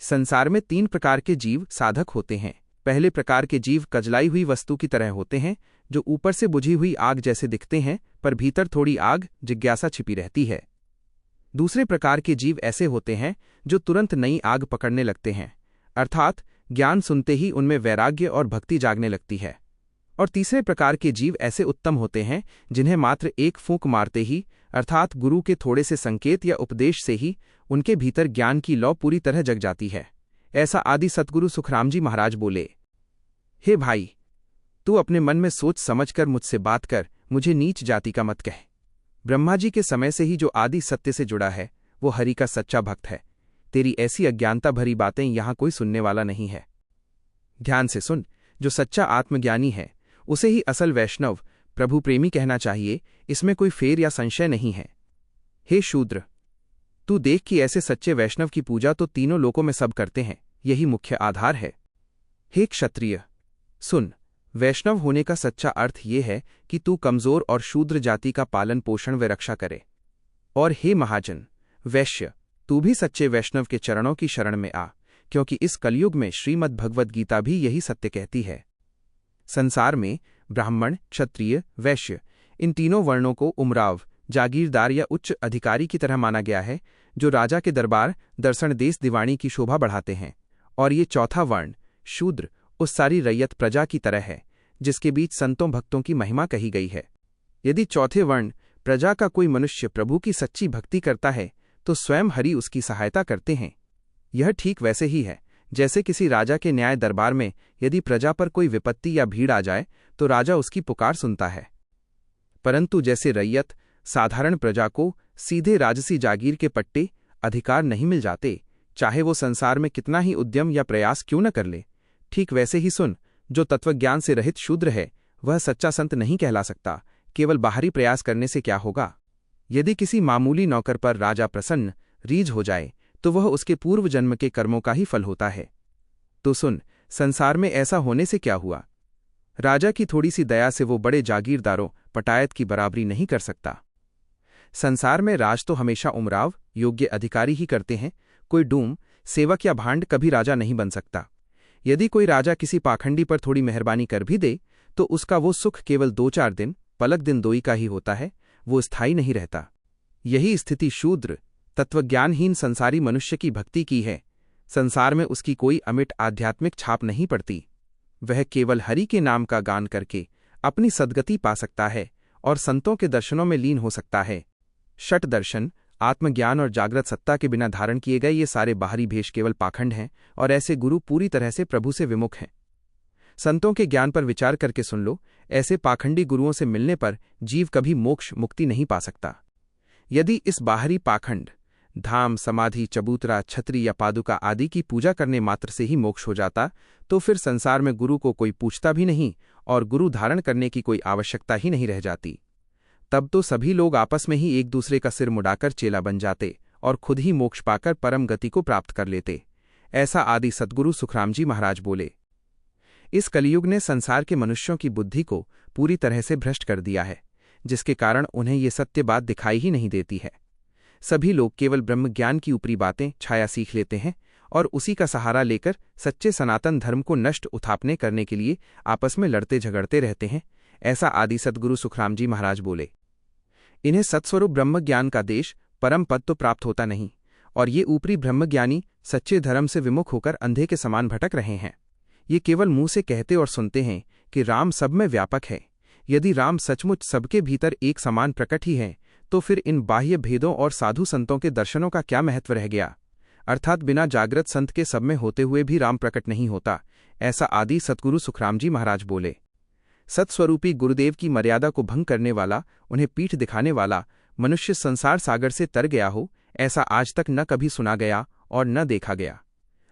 Speaker 1: संसार में 3 प्रकार के जीव साधक होते हैं। पहले प्रकार के जीव कजलाई हुई वस्तु की तरह होते हैं, जो ऊपर से बुझी हुई आग जैसे दिखते हैं, पर भीतर थोड़ी आग, जिज्ञासा छिपी रहती है। दूसरे प्रकार के जीव ऐसे होते हैं जो तुरंत नई आग पकड़ने लगते हैं, अर्थात ज्ञान सुनते ही उनमें वैराग्य और भक्ति जागने लगती है। और तीसरे प्रकार के जीव ऐसे उत्तम होते हैं जिन्हें मात्र एक फूंक मारते ही, अर्थात गुरु के थोड़े से संकेत या उपदेश से ही उनके भीतर ज्ञान की लौ पूरी तरह जग जाती है। ऐसा आदि सद्गुरु सुखराम जी महाराज बोले। हे भाई, तू अपने मन में सोच समझकर मुझसे बात कर, मुझे नीच जाति का मत कह। ब्रह्मा जी के समय से ही जो आदि सत्य से जुड़ा है वो हरि का सच्चा भक्त है। तेरी ऐसी अज्ञानता भरी बातें यहाँ कोई सुनने वाला नहीं है। ध्यान से सुन, जो सच्चा आत्मज्ञानी है उसे ही असल वैष्णव, प्रभु प्रेमी कहना चाहिए, इसमें कोई फेर या संशय नहीं है। हे शूद्र, तू देख कि ऐसे सच्चे वैष्णव की पूजा तो तीनों लोकों में सब करते हैं, यही मुख्य आधार है। हे क्षत्रिय, सुन, वैष्णव होने का सच्चा अर्थ ये है कि तू कमजोर और शूद्र जाति का पालन पोषण व रक्षा करे। और हे महाजन वैश्य, तू भी सच्चे वैष्णव के चरणों की शरण में आ, क्योंकि इस कलयुग में श्रीमद् भगवद गीता भी यही सत्य कहती है। संसार में ब्राह्मण, क्षत्रिय, वैश्य इन तीनों वर्णों को उमराव, जागीरदार या उच्च अधिकारी की तरह माना गया है, जो राजा के दरबार दर्शन देश दिवाणी की शोभा बढ़ाते हैं। और ये चौथा वर्ण शूद्र उस सारी रैयत प्रजा की तरह है जिसके बीच संतों भक्तों की महिमा कही गई है। यदि चौथे वर्ण प्रजा का कोई मनुष्य प्रभु की सच्ची भक्ति करता है तो स्वयं हरि उसकी सहायता करते हैं। यह ठीक वैसे ही है जैसे किसी राजा के न्याय दरबार में यदि प्रजा पर कोई विपत्ति या भीड़ आ जाए तो राजा उसकी पुकार सुनता है। परंतु जैसे रैयत साधारण प्रजा को सीधे राजसी जागीर के पट्टे अधिकार नहीं मिल जाते, चाहे वो संसार में कितना ही उद्यम या प्रयास क्यों न कर ले, ठीक वैसे ही सुन, जो तत्वज्ञान से रहित शूद्र है वह सच्चा संत नहीं कहला सकता। केवल बाहरी प्रयास करने से क्या होगा? यदि किसी मामूली नौकर पर राजा प्रसन्न रीझ हो जाए तो वह उसके पूर्व जन्म के कर्मों का ही फल होता है। तो सुन, संसार में ऐसा होने से क्या हुआ? राजा की थोड़ी सी दया से वो बड़े जागीरदारों पटायत की बराबरी नहीं कर सकता। संसार में राज तो हमेशा उमराव योग्य अधिकारी ही करते हैं, कोई डूम, सेवक या भांड कभी राजा नहीं बन सकता। यदि कोई राजा किसी पाखंडी पर थोड़ी मेहरबानी कर भी दे तो उसका वो सुख केवल 2-4 दिन, पलक दिन दोई का ही होता है, वो स्थायी नहीं रहता। यही स्थिति शूद्र तत्वज्ञानहीन संसारी मनुष्य की भक्ति की है। संसार में उसकी कोई अमिट आध्यात्मिक छाप नहीं पड़ती। वह केवल हरि के नाम का गान करके अपनी सद्गति पा सकता है और संतों के दर्शनों में लीन हो सकता है। षट दर्शन, आत्मज्ञान और जागृत सत्ता के बिना धारण किए गए ये सारे बाहरी भेष केवल पाखंड हैं और ऐसे गुरु पूरी तरह से प्रभु से विमुख हैं। संतों के ज्ञान पर विचार करके सुन लो, ऐसे पाखंडी गुरुओं से मिलने पर जीव कभी मोक्ष मुक्ति नहीं पा सकता। यदि इस बाहरी पाखंड धाम, समाधि, चबूतरा, छत्री या पादुका आदि की पूजा करने मात्र से ही मोक्ष हो जाता तो फिर संसार में गुरु को कोई पूछता भी नहीं और गुरु धारण करने की कोई आवश्यकता ही नहीं रह जाती। तब तो सभी लोग आपस में ही एक दूसरे का सिर मुड़ाकर चेला बन जाते और खुद ही मोक्ष पाकर परम गति को प्राप्त कर लेते। ऐसा आदि सद्गुरु सुखराम जी महाराज बोले। इस कलियुग ने संसार के मनुष्यों की बुद्धि को पूरी तरह से भ्रष्ट कर दिया है, जिसके कारण उन्हें ये सत्य बात दिखाई ही नहीं देती है। सभी लोग केवल ब्रह्मज्ञान की ऊपरी बातें छाया सीख लेते हैं और उसी का सहारा लेकर सच्चे सनातन धर्म को नष्ट उथापने करने के लिए आपस में लड़ते झगड़ते रहते हैं। ऐसा आदि सद्गुरु सुखराम जी महाराज बोले। इन्हें सत्स्वरूप ब्रह्मज्ञान का देश परम पद तो प्राप्त होता नहीं और ये ऊपरी ब्रह्मज्ञानी सच्चे धर्म से विमुख होकर अंधे के समान भटक रहे हैं। ये केवल मुंह से कहते और सुनते हैं कि राम सब में व्यापक है। यदि राम सचमुच सबके भीतर एक समान प्रकट ही है तो फिर इन बाह्य भेदों और साधु संतों के दर्शनों का क्या महत्व रह गया? अर्थात बिना जागृत संत के सब में होते हुए भी राम प्रकट नहीं होता। ऐसा आदि सद्गुरु सुखराम जी महाराज बोले। सत्स्वरूपी गुरुदेव की मर्यादा को भंग करने वाला, उन्हें पीठ दिखाने वाला मनुष्य संसार सागर से तर गया हो, ऐसा आज तक न कभी सुना गया और न देखा गया।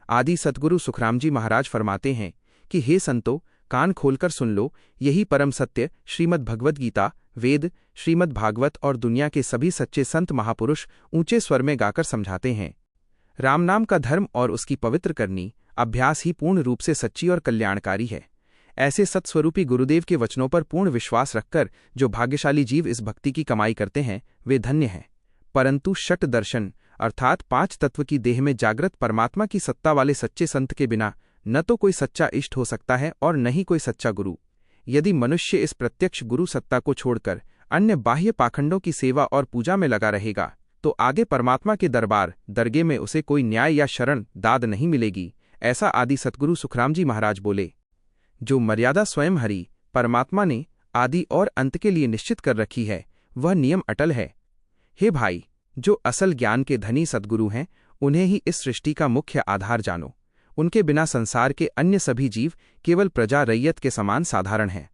Speaker 1: आदि सद्गुरु सुखराम जी महाराज फरमाते हैं कि हे संतो, कान खोलकर सुन लो, यही परम सत्य श्रीमद् भगवद गीता, वेद, श्रीमद् भागवत और दुनिया के सभी सच्चे संत महापुरुष ऊंचे स्वर में गाकर समझाते हैं। राम नाम का धर्म और उसकी पवित्र करनी अभ्यास ही पूर्ण रूप से सच्ची और कल्याणकारी है। ऐसे सत्स्वरूपी गुरुदेव के वचनों पर पूर्ण विश्वास रखकर जो भाग्यशाली जीव इस भक्ति की कमाई करते हैं वे धन्य हैं। परंतु षट दर्शन अर्थात 5 तत्व की देह में जागृत परमात्मा की सत्ता वाले सच्चे संत के बिना न तो कोई सच्चा इष्ट हो सकता है और न ही कोई सच्चा गुरु। यदि मनुष्य इस प्रत्यक्ष गुरु सत्ता को छोड़कर अन्य बाह्य पाखंडों की सेवा और पूजा में लगा रहेगा तो आगे परमात्मा के दरबार दरगे में उसे कोई न्याय या शरण दाद नहीं मिलेगी। ऐसा आदि सद्गुरु सुखराम जी महाराज बोले। जो मर्यादा स्वयं हरि परमात्मा ने आदि और अंत के लिए निश्चित कर रखी है वह नियम अटल है। हे भाई, जो असल ज्ञान के धनी सद्गुरु हैं उन्हें ही इस सृष्टि का मुख्य आधार जानो। उनके बिना संसार के अन्य सभी जीव केवल प्रजा रैयत के समान साधारण हैं।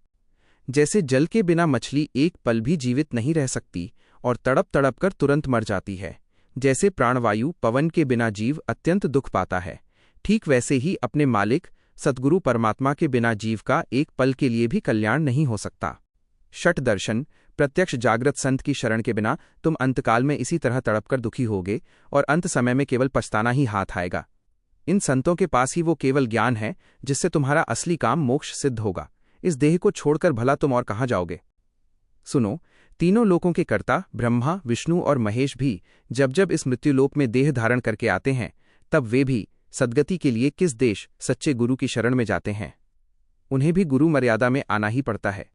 Speaker 1: जैसे जल के बिना मछली एक पल भी जीवित नहीं रह सकती और तड़प तड़प कर तुरंत मर जाती है, जैसे प्राणवायु पवन के बिना जीव अत्यंत दुख पाता है, ठीक वैसे ही अपने मालिक सद्गुरु परमात्मा के बिना जीव का एक पल के लिए भी कल्याण नहीं हो सकता। षट दर्शन प्रत्यक्ष जागृत संत की शरण के बिना तुम अंतकाल में इसी तरह तड़पकर दुखी होगे और अंत समय में केवल पछताना ही हाथ आएगा। इन संतों के पास ही वो केवल ज्ञान है जिससे तुम्हारा असली काम मोक्ष सिद्ध होगा। इस देह को छोड़कर भला तुम और कहाँ जाओगे? सुनो, तीनों लोकों के कर्ता ब्रह्मा, विष्णु और महेश भी जब जब इस मृत्युलोक में देह धारण करके आते हैं, तब वे भी सद्गति के लिए किस देश सच्चे गुरु की शरण में जाते हैं। उन्हें भी गुरु मर्यादा में आना ही पड़ता है।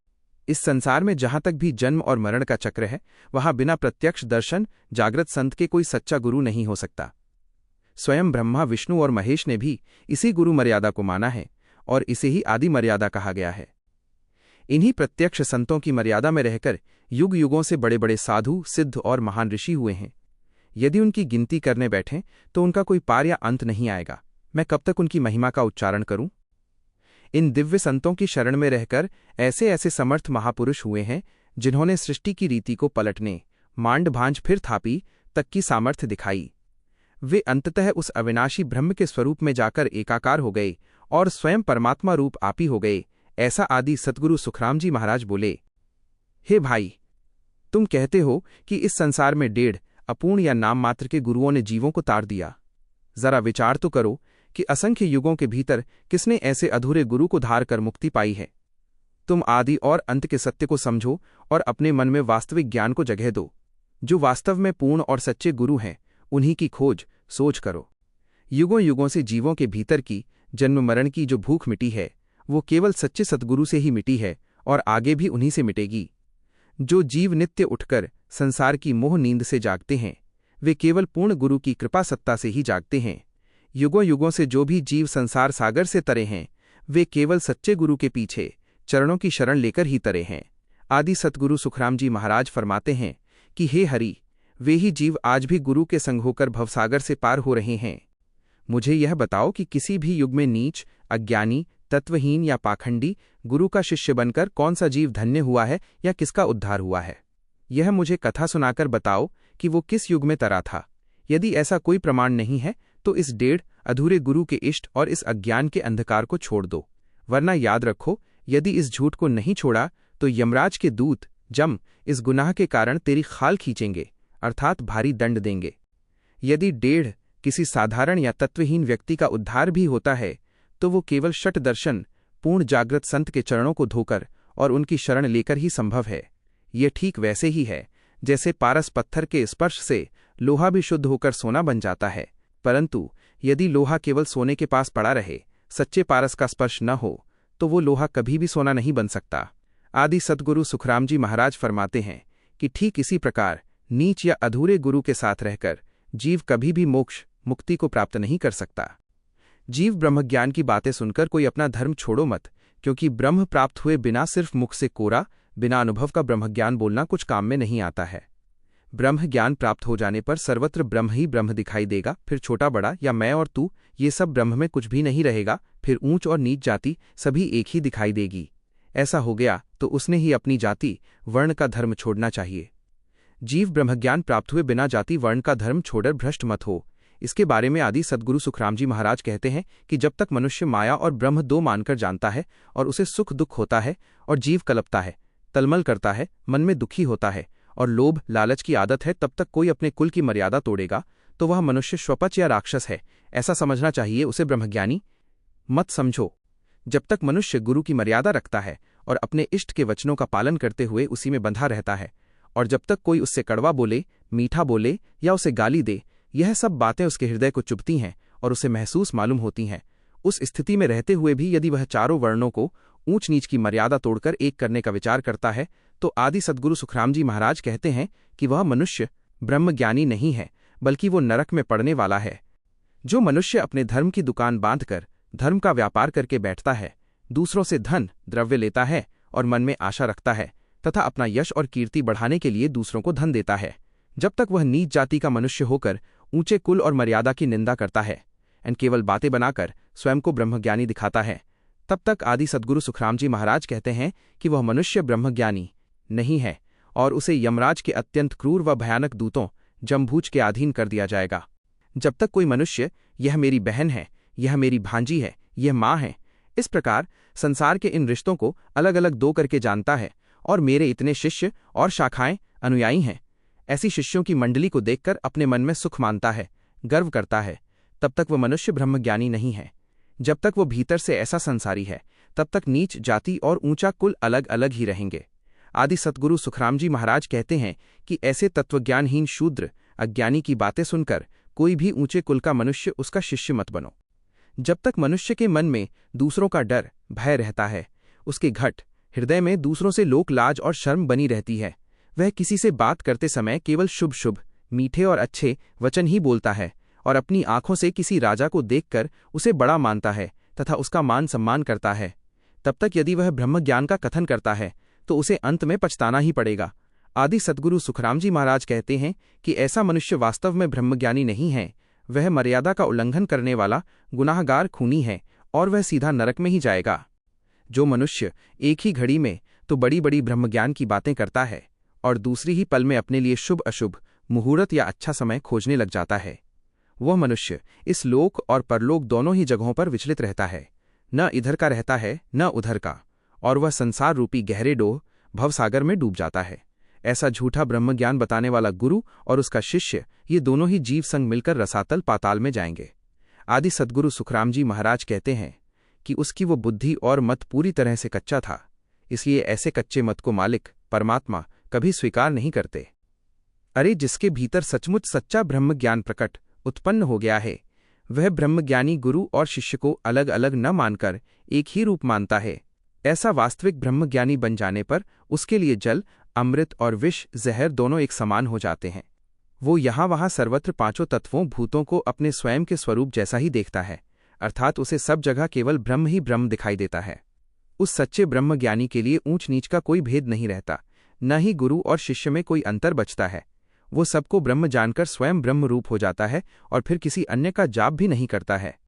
Speaker 1: इस संसार में जहां तक भी जन्म और मरण का चक्र है, वहां बिना प्रत्यक्ष दर्शन जागृत संत के कोई सच्चा गुरु नहीं हो सकता। स्वयं ब्रह्मा, विष्णु और महेश ने भी इसी गुरु मर्यादा को माना है और इसे ही आदि मर्यादा कहा गया है। इन्हीं प्रत्यक्ष संतों की मर्यादा में रहकर युग युगों से बड़े बड़े साधु, सिद्ध और महान ऋषि हुए हैं। यदि उनकी गिनती करने बैठें तो उनका कोई पार या अंत नहीं आएगा। मैं कब तक उनकी महिमा का उच्चारण करूं? इन दिव्य संतों की शरण में रहकर ऐसे ऐसे समर्थ महापुरुष हुए हैं जिन्होंने सृष्टि की रीति को पलटने, मांड भांज फिर थापी तक की सामर्थ्य दिखाई। वे अंततः उस अविनाशी ब्रह्म के स्वरूप में जाकर एकाकार हो गए और स्वयं परमात्मा रूप आप ही हो गए। ऐसा आदि सद्गुरु सुखराम जी महाराज बोले। हे भाई, तुम कहते हो कि इस संसार में 1.5 अपूर्ण या नाम मात्र के गुरुओं ने जीवों को तार दिया। जरा विचार तो करो कि असंख्य युगों के भीतर किसने ऐसे अधूरे गुरु को धार कर मुक्ति पाई है। तुम आदि और अंत के सत्य को समझो और अपने मन में वास्तविक ज्ञान को जगह दो। जो वास्तव में पूर्ण और सच्चे गुरु हैं, उन्हीं की खोज सोच करो। युगों युगों से जीवों के भीतर की जन्म मरण की जो भूख मिटी है, वो केवल सच्चे सद्गुरु से ही मिटी है और आगे भी उन्हीं से मिटेगी। जो जीव नित्य उठकर संसार की मोह नींद से जागते हैं, वे केवल पूर्ण गुरु की कृपा सत्ता से ही जागते हैं। युगों युगों से जो भी जीव संसार सागर से तरे हैं, वे केवल सच्चे गुरु के पीछे चरणों की शरण लेकर ही तरे हैं। आदि सतगुरु सुखराम जी महाराज फरमाते हैं कि हे हरि, वे ही जीव आज भी गुरु के संग होकर भवसागर से पार हो रहे हैं। मुझे यह बताओ कि किसी भी युग में नीच, अज्ञानी, तत्वहीन या पाखंडी गुरु का शिष्य बनकर कौन सा जीव धन्य हुआ है या किसका उद्धार हुआ है? यह मुझे कथा सुनाकर बताओ कि वो किस युग में तरा था। यदि ऐसा कोई प्रमाण नहीं है तो इस 1.5 अधूरे गुरु के इष्ट और इस अज्ञान के अंधकार को छोड़ दो, वरना याद रखो, यदि इस झूठ को नहीं छोड़ा तो यमराज के दूत जम इस गुनाह के कारण तेरी खाल खींचेंगे, अर्थात भारी दंड देंगे। यदि 1.5 किसी साधारण या तत्वहीन व्यक्ति का उद्धार भी होता है तो वो केवल शट दर्शन पूर्ण जागृत संत के चरणों को धोकर और उनकी शरण लेकर ही संभव है। ये ठीक वैसे ही है जैसे पारस पत्थर के स्पर्श से लोहा भी शुद्ध होकर सोना बन जाता है, परंतु यदि लोहा केवल सोने के पास पड़ा रहे, सच्चे पारस का स्पर्श न हो, तो वो लोहा कभी भी सोना नहीं बन सकता। आदि सतगुरु सुखराम जी महाराज फरमाते हैं कि ठीक इसी प्रकार नीच या अधूरे गुरु के साथ रहकर जीव कभी भी मोक्ष मुक्ति को प्राप्त नहीं कर सकता। जीव ब्रह्मज्ञान की बातें सुनकर कोई अपना धर्म छोड़ो मत, क्योंकि ब्रह्म प्राप्त हुए बिना सिर्फ मुख से कोरा, बिना अनुभव का ब्रह्मज्ञान बोलना कुछ काम में नहीं आता है। ब्रह्म ज्ञान प्राप्त हो जाने पर सर्वत्र ब्रह्म ही ब्रह्म दिखाई देगा। फिर छोटा बड़ा या मैं और तू, ये सब ब्रह्म में कुछ भी नहीं रहेगा। फिर ऊंच और नीच जाति सभी एक ही दिखाई देगी। ऐसा हो गया तो उसने ही अपनी जाति वर्ण का धर्म छोड़ना चाहिए। जीव ब्रह्मज्ञान प्राप्त हुए बिना जाति वर्ण का धर्म छोड़कर भ्रष्ट मत हो। इसके बारे में आदि सद्गुरु सुखराम जी महाराज कहते हैं कि जब तक मनुष्य माया और ब्रह्म दो मानकर जानता है और उसे सुख दुख होता है और जीव कलपता है, तलमल करता है, मन में दुखी होता है और लोभ लालच की आदत है, तब तक कोई अपने कुल की मर्यादा तोड़ेगा तो वह मनुष्य श्वपच या राक्षस है, ऐसा समझना चाहिए। उसे ब्रह्मज्ञानी मत समझो। जब तक मनुष्य गुरु की मर्यादा रखता है और अपने इष्ट के वचनों का पालन करते हुए उसी में बंधा रहता है, और जब तक कोई उससे कड़वा बोले, मीठा बोले या उसे गाली दे, यह सब बातें उसके हृदय को चुभती हैं और उसे महसूस मालूम होती हैं। उस स्थिति में रहते हुए भी यदि वह चारों वर्णों को ऊंच नीच की मर्यादा तोड़कर एक करने का विचार करता है, तो आदि सद्गुरु सुखराम जी महाराज कहते हैं कि वह मनुष्य ब्रह्मज्ञानी नहीं है, बल्कि वो नरक में पड़ने वाला है। जो मनुष्य अपने धर्म की दुकान बांधकर धर्म का व्यापार करके बैठता है, दूसरों से धन द्रव्य लेता है और मन में आशा रखता है तथा अपना यश और कीर्ति बढ़ाने के लिए दूसरों को धन देता है, जब तक वह नीच जाति का मनुष्य होकर ऊंचे कुल और मर्यादा की निंदा करता है एंड केवल बातें बनाकर स्वयं को ब्रह्मज्ञानी दिखाता है, तब तक आदि सद्गुरु सुखराम जी महाराज कहते हैं कि वह मनुष्य ब्रह्मज्ञानी नहीं है और उसे यमराज के अत्यंत क्रूर व भयानक दूतों जमभूज के अधीन कर दिया जाएगा। जब तक कोई मनुष्य यह मेरी बहन है, यह मेरी भांजी है, यह माँ है, इस प्रकार संसार के इन रिश्तों को अलग अलग दो करके जानता है और मेरे इतने शिष्य और शाखाएं अनुयायी हैं, ऐसी शिष्यों की मंडली को देखकर अपने मन में सुख मानता है, गर्व करता है, तब तक वह मनुष्य ब्रह्मज्ञानी नहीं है। जब तक वो भीतर से ऐसा संसारी है, तब तक नीच जाति और ऊंचा कुल अलग अलग ही रहेंगे। आदि सद्गुरु सुखराम जी महाराज कहते हैं कि ऐसे तत्वज्ञानहीन शूद्र अज्ञानी की बातें सुनकर कोई भी ऊंचे कुल का मनुष्य उसका शिष्य मत बनो। जब तक मनुष्य के मन में दूसरों का डर भय रहता है, उसके घट हृदय में दूसरों से लोक लाज और शर्म बनी रहती है, वह किसी से बात करते समय केवल शुभ शुभ मीठे और अच्छे वचन ही बोलता है और अपनी आंखों से किसी राजा को देखकर उसे बड़ा मानता है तथा उसका मान सम्मान करता है, तब तक यदि वह ब्रह्मज्ञान का कथन करता है तो उसे अंत में पछताना ही पड़ेगा। आदि सद्गुरु सुखराम जी महाराज कहते हैं कि ऐसा मनुष्य वास्तव में ब्रह्मज्ञानी नहीं है, वह मर्यादा का उल्लंघन करने वाला गुनाहगार खूनी है और वह सीधा नरक में ही जाएगा। जो मनुष्य एक ही घड़ी में तो बड़ी बड़ी ब्रह्मज्ञान की बातें करता है और दूसरी ही पल में अपने लिए शुभ अशुभ मुहूर्त या अच्छा समय खोजने लग जाता है, वह मनुष्य इस लोक और परलोक दोनों ही जगहों पर विचलित रहता है, न इधर का रहता है न उधर का, और वह संसार रूपी गहरे डोह भवसागर में डूब जाता है। ऐसा झूठा ब्रह्मज्ञान बताने वाला गुरु और उसका शिष्य ये दोनों ही जीव संग मिलकर रसातल पाताल में जाएंगे। आदि सद्गुरु सुखराम जी महाराज कहते हैं कि उसकी वो बुद्धि और मत पूरी तरह से कच्चा था, इसलिए ऐसे कच्चे मत को मालिक परमात्मा कभी स्वीकार नहीं करते। अरे जिसके भीतर सचमुच सच्चा ब्रह्मज्ञान प्रकट उत्पन्न हो गया है, वह ब्रह्मज्ञानी गुरु और शिष्य को अलग अलग न मानकर एक ही रूप मानता है। ऐसा वास्तविक ब्रह्मज्ञानी बन जाने पर उसके लिए जल अमृत और विष जहर दोनों एक समान हो जाते हैं। वो यहाँ वहाँ सर्वत्र पांचों तत्वों भूतों को अपने स्वयं के स्वरूप जैसा ही देखता है, अर्थात उसे सब जगह केवल ब्रह्म ही ब्रह्म दिखाई देता है। उस सच्चे ब्रह्मज्ञानी के लिए ऊंच नीच का कोई भेद नहीं रहता, न ही गुरु और शिष्य में कोई अंतर बचता है। वो सबको ब्रह्म जानकर स्वयं ब्रह्म रूप हो जाता है और फिर किसी अन्य का जाप भी नहीं करता है।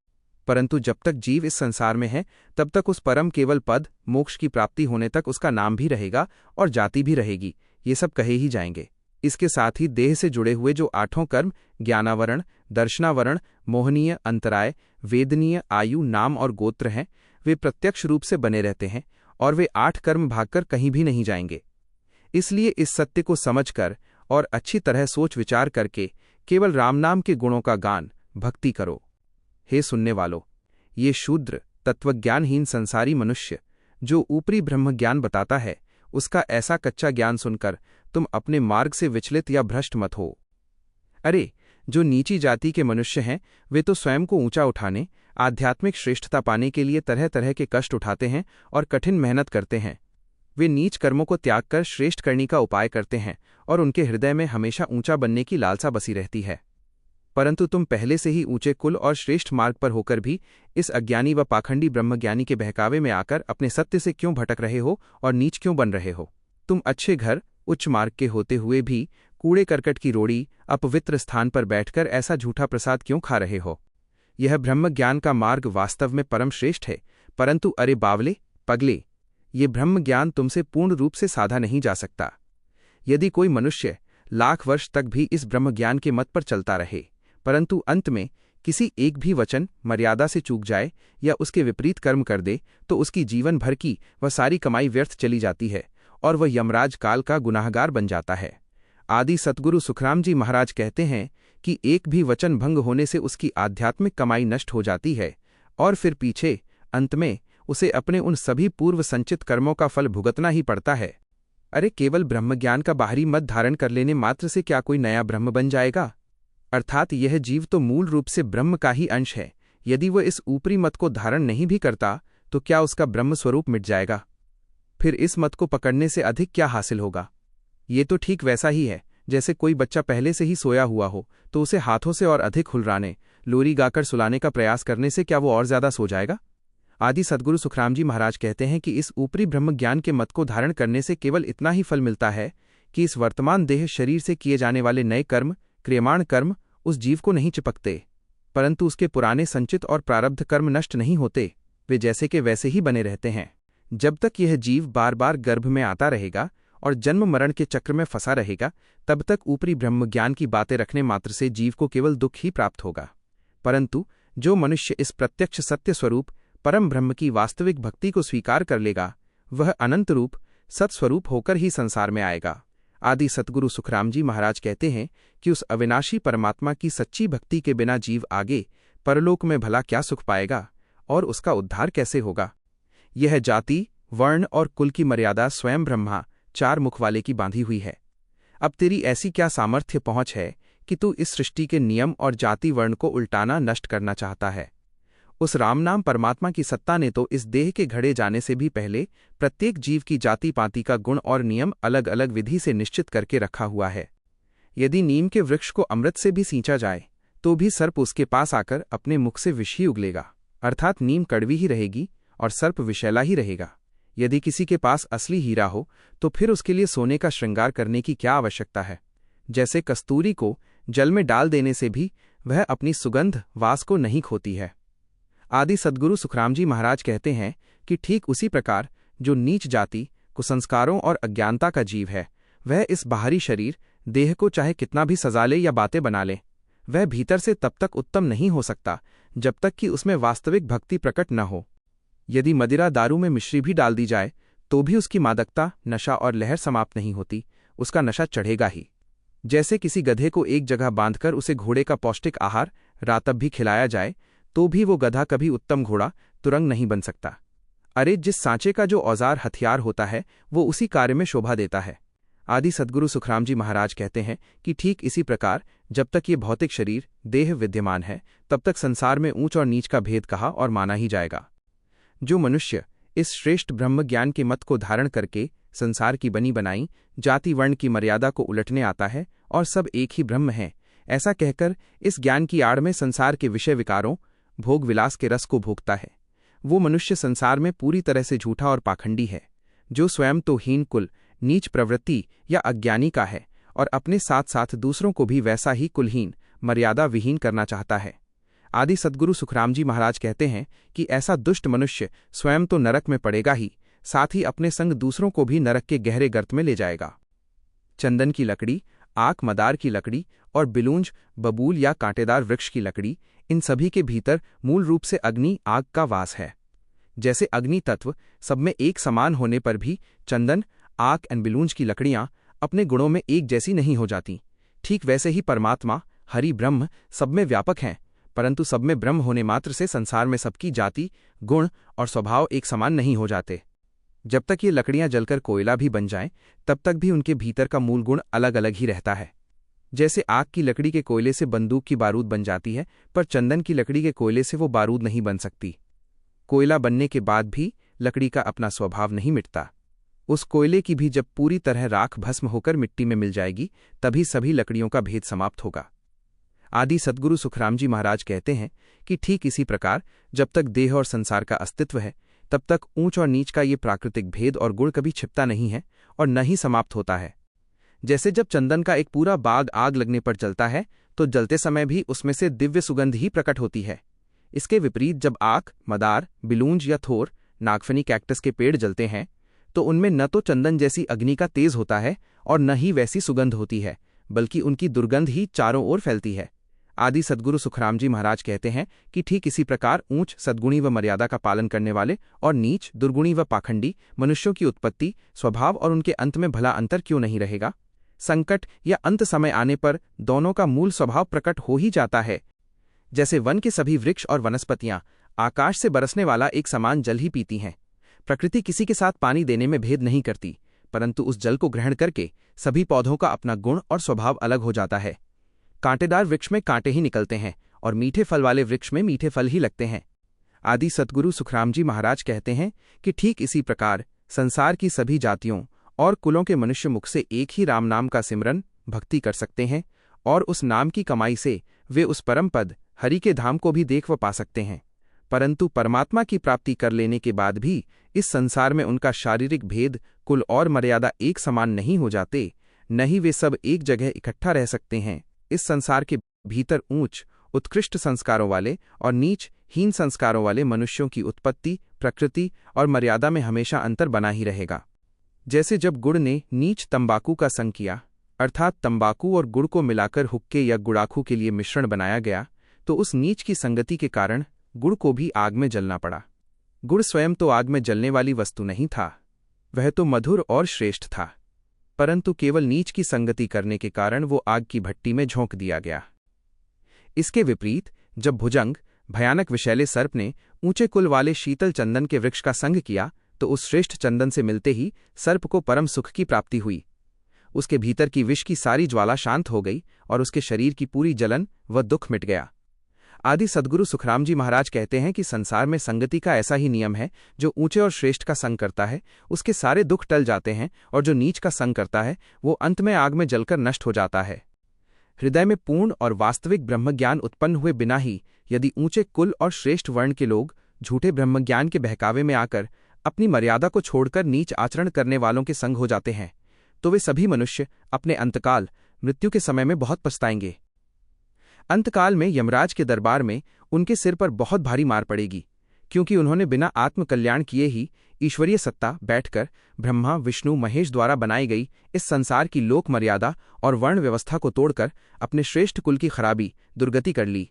Speaker 1: परंतु जब तक जीव इस संसार में है तब तक उस परम केवल पद मोक्ष की प्राप्ति होने तक उसका नाम भी रहेगा और जाति भी रहेगी, ये सब कहे ही जाएंगे। इसके साथ ही देह से जुड़े हुए जो आठों कर्म ज्ञानावरण दर्शनावरण मोहनीय अंतराय वेदनीय आयु नाम और गोत्र हैं, वे प्रत्यक्ष रूप से बने रहते हैं और वे 8 कर्म भागकर कहीं भी नहीं जाएंगे। इसलिए इस सत्य को समझकर और अच्छी तरह सोच विचार करके केवल रामनाम के गुणों का गान भक्ति करो। हे सुनने वालों, ये शूद्र तत्वज्ञानहीन संसारी मनुष्य जो ऊपरी ब्रह्मज्ञान बताता है, उसका ऐसा कच्चा ज्ञान सुनकर तुम अपने मार्ग से विचलित या भ्रष्ट मत हो। अरे जो नीची जाति के मनुष्य हैं, वे तो स्वयं को ऊंचा उठाने आध्यात्मिक श्रेष्ठता पाने के लिए तरह तरह के कष्ट उठाते हैं और कठिन मेहनत करते हैं। वे नीच कर्मों को त्याग कर श्रेष्ठ करने का उपाय करते हैं और उनके हृदय में हमेशा ऊंचा बनने की लालसा बसी रहती है। परंतु तुम पहले से ही ऊंचे कुल और श्रेष्ठ मार्ग पर होकर भी इस अज्ञानी व पाखंडी ब्रह्मज्ञानी के बहकावे में आकर अपने सत्य से क्यों भटक रहे हो और नीच क्यों बन रहे हो? तुम अच्छे घर उच्च मार्ग के होते हुए भी कूड़े करकट की रोड़ी अपवित्र स्थान पर बैठकर ऐसा झूठा प्रसाद क्यों खा रहे हो? यह ब्रह्मज्ञान का मार्ग वास्तव में परम श्रेष्ठ है, परंतु अरे बावले पगले, ये ब्रह्मज्ञान तुमसे पूर्ण रूप से साधा नहीं जा सकता। यदि कोई मनुष्य लाख वर्ष तक भी इस ब्रह्मज्ञान के मत पर चलता रहे, परंतु अंत में किसी एक भी वचन मर्यादा से चूक जाए या उसके विपरीत कर्म कर दे, तो उसकी जीवन भर की वह सारी कमाई व्यर्थ चली जाती है और वह यमराज काल का गुनाहगार बन जाता है। आदि सतगुरु सुखराम जी महाराज कहते हैं कि एक भी वचन भंग होने से उसकी आध्यात्मिक कमाई नष्ट हो जाती है और फिर पीछे अंत में उसे अपने उन सभी पूर्व संचित कर्मों का फल भुगतना ही पड़ता है। अरे केवल ब्रह्मज्ञान का बाहरी मत धारण कर लेने मात्र से क्या कोई नया ब्रह्म बन जाएगा? अर्थात यह जीव तो मूल रूप से ब्रह्म का ही अंश है। यदि वह इस ऊपरी मत को धारण नहीं भी करता तो क्या उसका ब्रह्म स्वरूप मिट जाएगा? फिर इस मत को पकड़ने से अधिक क्या हासिल होगा? ये तो ठीक वैसा ही है जैसे कोई बच्चा पहले से ही सोया हुआ हो तो उसे हाथों से और अधिक हुर्राने लोरी गाकर सुलाने का प्रयास करने से क्या वो और ज्यादा सो जाएगा? आदि सद्गुरु सुखराम जी महाराज कहते हैं कि इस ऊपरी ब्रह्म ज्ञान के मत को धारण करने से केवल इतना ही फल मिलता है कि इस वर्तमान देह शरीर से किए जाने वाले नए कर्म क्रियमाण कर्म उस जीव को नहीं चिपकते, परंतु उसके पुराने संचित और प्रारब्ध कर्म नष्ट नहीं होते, वे जैसे के वैसे ही बने रहते हैं। जब तक यह जीव बार बार गर्भ में आता रहेगा और जन्म मरण के चक्र में फंसा रहेगा, तब तक ऊपरी ब्रह्म ज्ञान की बातें रखने मात्र से जीव को केवल दुख ही प्राप्त होगा। परंतु जो मनुष्य इस प्रत्यक्ष सत्य स्वरूप परम ब्रह्म की वास्तविक भक्ति को स्वीकार कर लेगा, वह अनंत रूप सत्स्वरूप होकर ही संसार में आएगा। आदि सतगुरु सुखराम जी महाराज कहते हैं कि उस अविनाशी परमात्मा की सच्ची भक्ति के बिना जीव आगे परलोक में भला क्या सुख पाएगा और उसका उद्धार कैसे होगा? यह जाति, वर्ण और कुल की मर्यादा स्वयं ब्रह्मा 4 मुख वाले की बांधी हुई है। अब तेरी ऐसी क्या सामर्थ्य पहुंच है कि तू इस सृष्टि के नियम और जाति वर्ण को उल्टाना नष्ट करना चाहता है? उस राम नाम परमात्मा की सत्ता ने तो इस देह के घड़े जाने से भी पहले प्रत्येक जीव की जाति पाति का गुण और नियम अलग अलग विधि से निश्चित करके रखा हुआ है। यदि नीम के वृक्ष को अमृत से भी सींचा जाए तो भी सर्प उसके पास आकर अपने मुख से विष ही उगलेगा, अर्थात नीम कड़वी ही रहेगी और सर्प विषैला ही रहेगा। यदि किसी के पास असली हीरा हो तो फिर उसके लिए सोने का श्रृंगार करने की क्या आवश्यकता है? जैसे कस्तूरी को जल में डाल देने से भी वह अपनी सुगंध वास को नहीं खोती है। आदि सद्गुरु सुखराम जी महाराज कहते हैं कि ठीक उसी प्रकार जो नीच जाति, कुसंस्कारों और अज्ञानता का जीव है, वह इस बाहरी शरीर देह को चाहे कितना भी सजा ले या बातें बना ले, वह भीतर से तब तक उत्तम नहीं हो सकता जब तक कि उसमें वास्तविक भक्ति प्रकट न हो। यदि मदिरा दारू में मिश्री भी डाल दी जाए तो भी उसकी मादकता, नशा और लहर समाप्त नहीं होती, उसका नशा चढ़ेगा ही। जैसे किसी गधे को एक जगह बांधकर उसे घोड़े का पौष्टिक आहार रातब भी खिलाया जाए तो भी वो गधा कभी उत्तम घोड़ा तुरंग नहीं बन सकता। अरे जिस सांचे का जो औजार हथियार होता है वो उसी कार्य में शोभा देता है। आदि सद्गुरु सुखराम जी महाराज कहते हैं कि ठीक इसी प्रकार जब तक ये भौतिक शरीर देह विद्यमान है तब तक संसार में ऊंच और नीच का भेद कहा और माना ही जाएगा। जो मनुष्य इस श्रेष्ठ ब्रह्म ज्ञान के मत को धारण करके संसार की बनी बनाई जाति वर्ण की मर्यादा को उलटने आता है और सब एक ही ब्रह्म है, ऐसा कहकर इस ज्ञान की आड़ में संसार के विषय विकारों, भोग विलास के रस को भोगता है, वो मनुष्य संसार में पूरी तरह से झूठा और पाखंडी है, जो स्वयं तो हीन कुल, नीच प्रवृत्ति या अज्ञानी का है और अपने साथ साथ दूसरों को भी वैसा ही कुलहीन, मर्यादा विहीन करना चाहता है। आदि सद्गुरु सुखराम जी महाराज कहते हैं कि ऐसा दुष्ट मनुष्य स्वयं तो नरक में पड़ेगा ही, साथ ही अपने संग दूसरों को भी नरक के गहरे गर्त में ले जाएगा। चंदन की लकड़ी, आक मदार की लकड़ी और बिलूंज, बबूल या कांटेदार वृक्ष की लकड़ी, इन सभी के भीतर मूल रूप से अग्नि, आग का वास है। जैसे अग्नि तत्व सब में एक समान होने पर भी चंदन, आक एंड बिलूंज की लकड़ियां अपने गुणों में एक जैसी नहीं हो जाती, ठीक वैसे ही परमात्मा हरि ब्रह्म सब में व्यापक हैं, परंतु सब में ब्रह्म होने मात्र से संसार में सबकी जाति, गुण और स्वभाव एक समान नहीं हो जाते। जब तक ये लकड़ियां जलकर कोयला भी बन जाएं, तब तक भी उनके भीतर का मूल गुण अलग अलग ही रहता है। जैसे आग की लकड़ी के कोयले से बंदूक की बारूद बन जाती है, पर चंदन की लकड़ी के कोयले से वो बारूद नहीं बन सकती। कोयला बनने के बाद भी लकड़ी का अपना स्वभाव नहीं मिटता। उस कोयले की भी जब पूरी तरह राख भस्म होकर मिट्टी में मिल जाएगी, तभी सभी लकड़ियों का भेद समाप्त होगा। आदि सद्गुरु सुखराम जी महाराज कहते हैं कि ठीक इसी प्रकार जब तक देह और संसार का अस्तित्व है, तब तक ऊंच और नीच का ये प्राकृतिक भेद और गुण कभी छिपता नहीं है और न ही समाप्त होता है। जैसे जब चंदन का एक पूरा बाग आग लगने पर जलता है तो जलते समय भी उसमें से दिव्य सुगंध ही प्रकट होती है। इसके विपरीत जब आक, मदार, बिलूंज या थोर, नागफनी कैक्टस के पेड़ जलते हैं तो उनमें न तो चंदन जैसी अग्नि का तेज होता है और न ही वैसी सुगंध होती है, बल्कि उनकी दुर्गंध ही चारों ओर फैलती है। आदि सद्गुरु सुखराम जी महाराज कहते हैं कि ठीक इसी प्रकार ऊंच सद्गुणी व मर्यादा का पालन करने वाले और नीच दुर्गुणी व पाखंडी मनुष्यों की उत्पत्ति, स्वभाव और उनके अंत में भला अंतर क्यों नहीं रहेगा? संकट या अंत समय आने पर दोनों का मूल स्वभाव प्रकट हो ही जाता है। जैसे वन के सभी वृक्ष और वनस्पतियां आकाश से बरसने वाला एक समान जल ही पीती हैं। प्रकृति किसी के साथ पानी देने में भेद नहीं करती, परंतु उस जल को ग्रहण करके सभी पौधों का अपना गुण और स्वभाव अलग हो जाता है। कांटेदार वृक्ष में कांटे ही निकलते हैं और मीठे फल वाले वृक्ष में मीठे फल ही लगते हैं। आदि सद्गुरु सुखराम जी महाराज कहते हैं कि ठीक इसी प्रकार संसार की सभी जातियों और कुलों के मनुष्य मुख से एक ही राम नाम का सिमरन, भक्ति कर सकते हैं और उस नाम की कमाई से वे उस परम पद हरि के धाम को भी देख व पा सकते हैं। परंतु परमात्मा की प्राप्ति कर लेने के बाद भी इस संसार में उनका शारीरिक भेद, कुल और मर्यादा एक समान नहीं हो जाते, न ही वे सब एक जगह इकट्ठा रह सकते हैं। इस संसार के भीतर ऊंच, उत्कृष्ट संस्कारों वाले और नीच, हीन संस्कारों वाले मनुष्यों की उत्पत्ति, प्रकृति और मर्यादा में हमेशा अंतर बना ही रहेगा। जैसे जब गुड़ ने नीच तंबाकू का संग किया, अर्थात तंबाकू और गुड़ को मिलाकर हुक्के या गुड़ाखू के लिए मिश्रण बनाया गया, तो उस नीच की संगति के कारण गुड़ को भी आग में जलना पड़ा। गुड़ स्वयं तो आग में जलने वाली वस्तु नहीं था, वह तो मधुर और श्रेष्ठ था, परंतु केवल नीच की संगति करने के कारण वो आग की भट्टी में झोंक दिया गया। इसके विपरीत जब भुजंग, भयानक विषैले सर्प ने ऊंचे कुल वाले शीतल चंदन के वृक्ष का संग किया तो उस श्रेष्ठ चंदन से मिलते ही सर्प को परम सुख की प्राप्ति हुई। उसके भीतर की विष की सारी ज्वाला शांत हो गई और उसके शरीर की पूरी जलन व दुख मिट गया। आदि सद्गुरु सुखराम जी महाराज कहते हैं कि संसार में संगति का ऐसा ही नियम है, जो ऊंचे और श्रेष्ठ का संग करता है उसके सारे दुख टल जाते हैं, और जो नीच का संग करता है वो अंत में आग में जलकर नष्ट हो जाता है। हृदय में पूर्ण और वास्तविक ब्रह्मज्ञान उत्पन्न हुए बिना ही यदि ऊंचे कुल और श्रेष्ठ वर्ण के लोग झूठे ब्रह्मज्ञान के बहकावे में आकर अपनी मर्यादा को छोड़कर नीच आचरण करने वालों के संग हो जाते हैं, तो वे सभी मनुष्य अपने अंतकाल मृत्यु के समय में बहुत पछताएंगे। अंतकाल में यमराज के दरबार में उनके सिर पर बहुत भारी मार पड़ेगी, क्योंकि उन्होंने बिना आत्मकल्याण किए ही ईश्वरीय सत्ता बैठकर ब्रह्मा विष्णु महेश द्वारा बनाई गई इस संसार की लोक मर्यादा और वर्ण व्यवस्था को तोड़कर अपने श्रेष्ठ कुल की खराबी दुर्गति कर ली।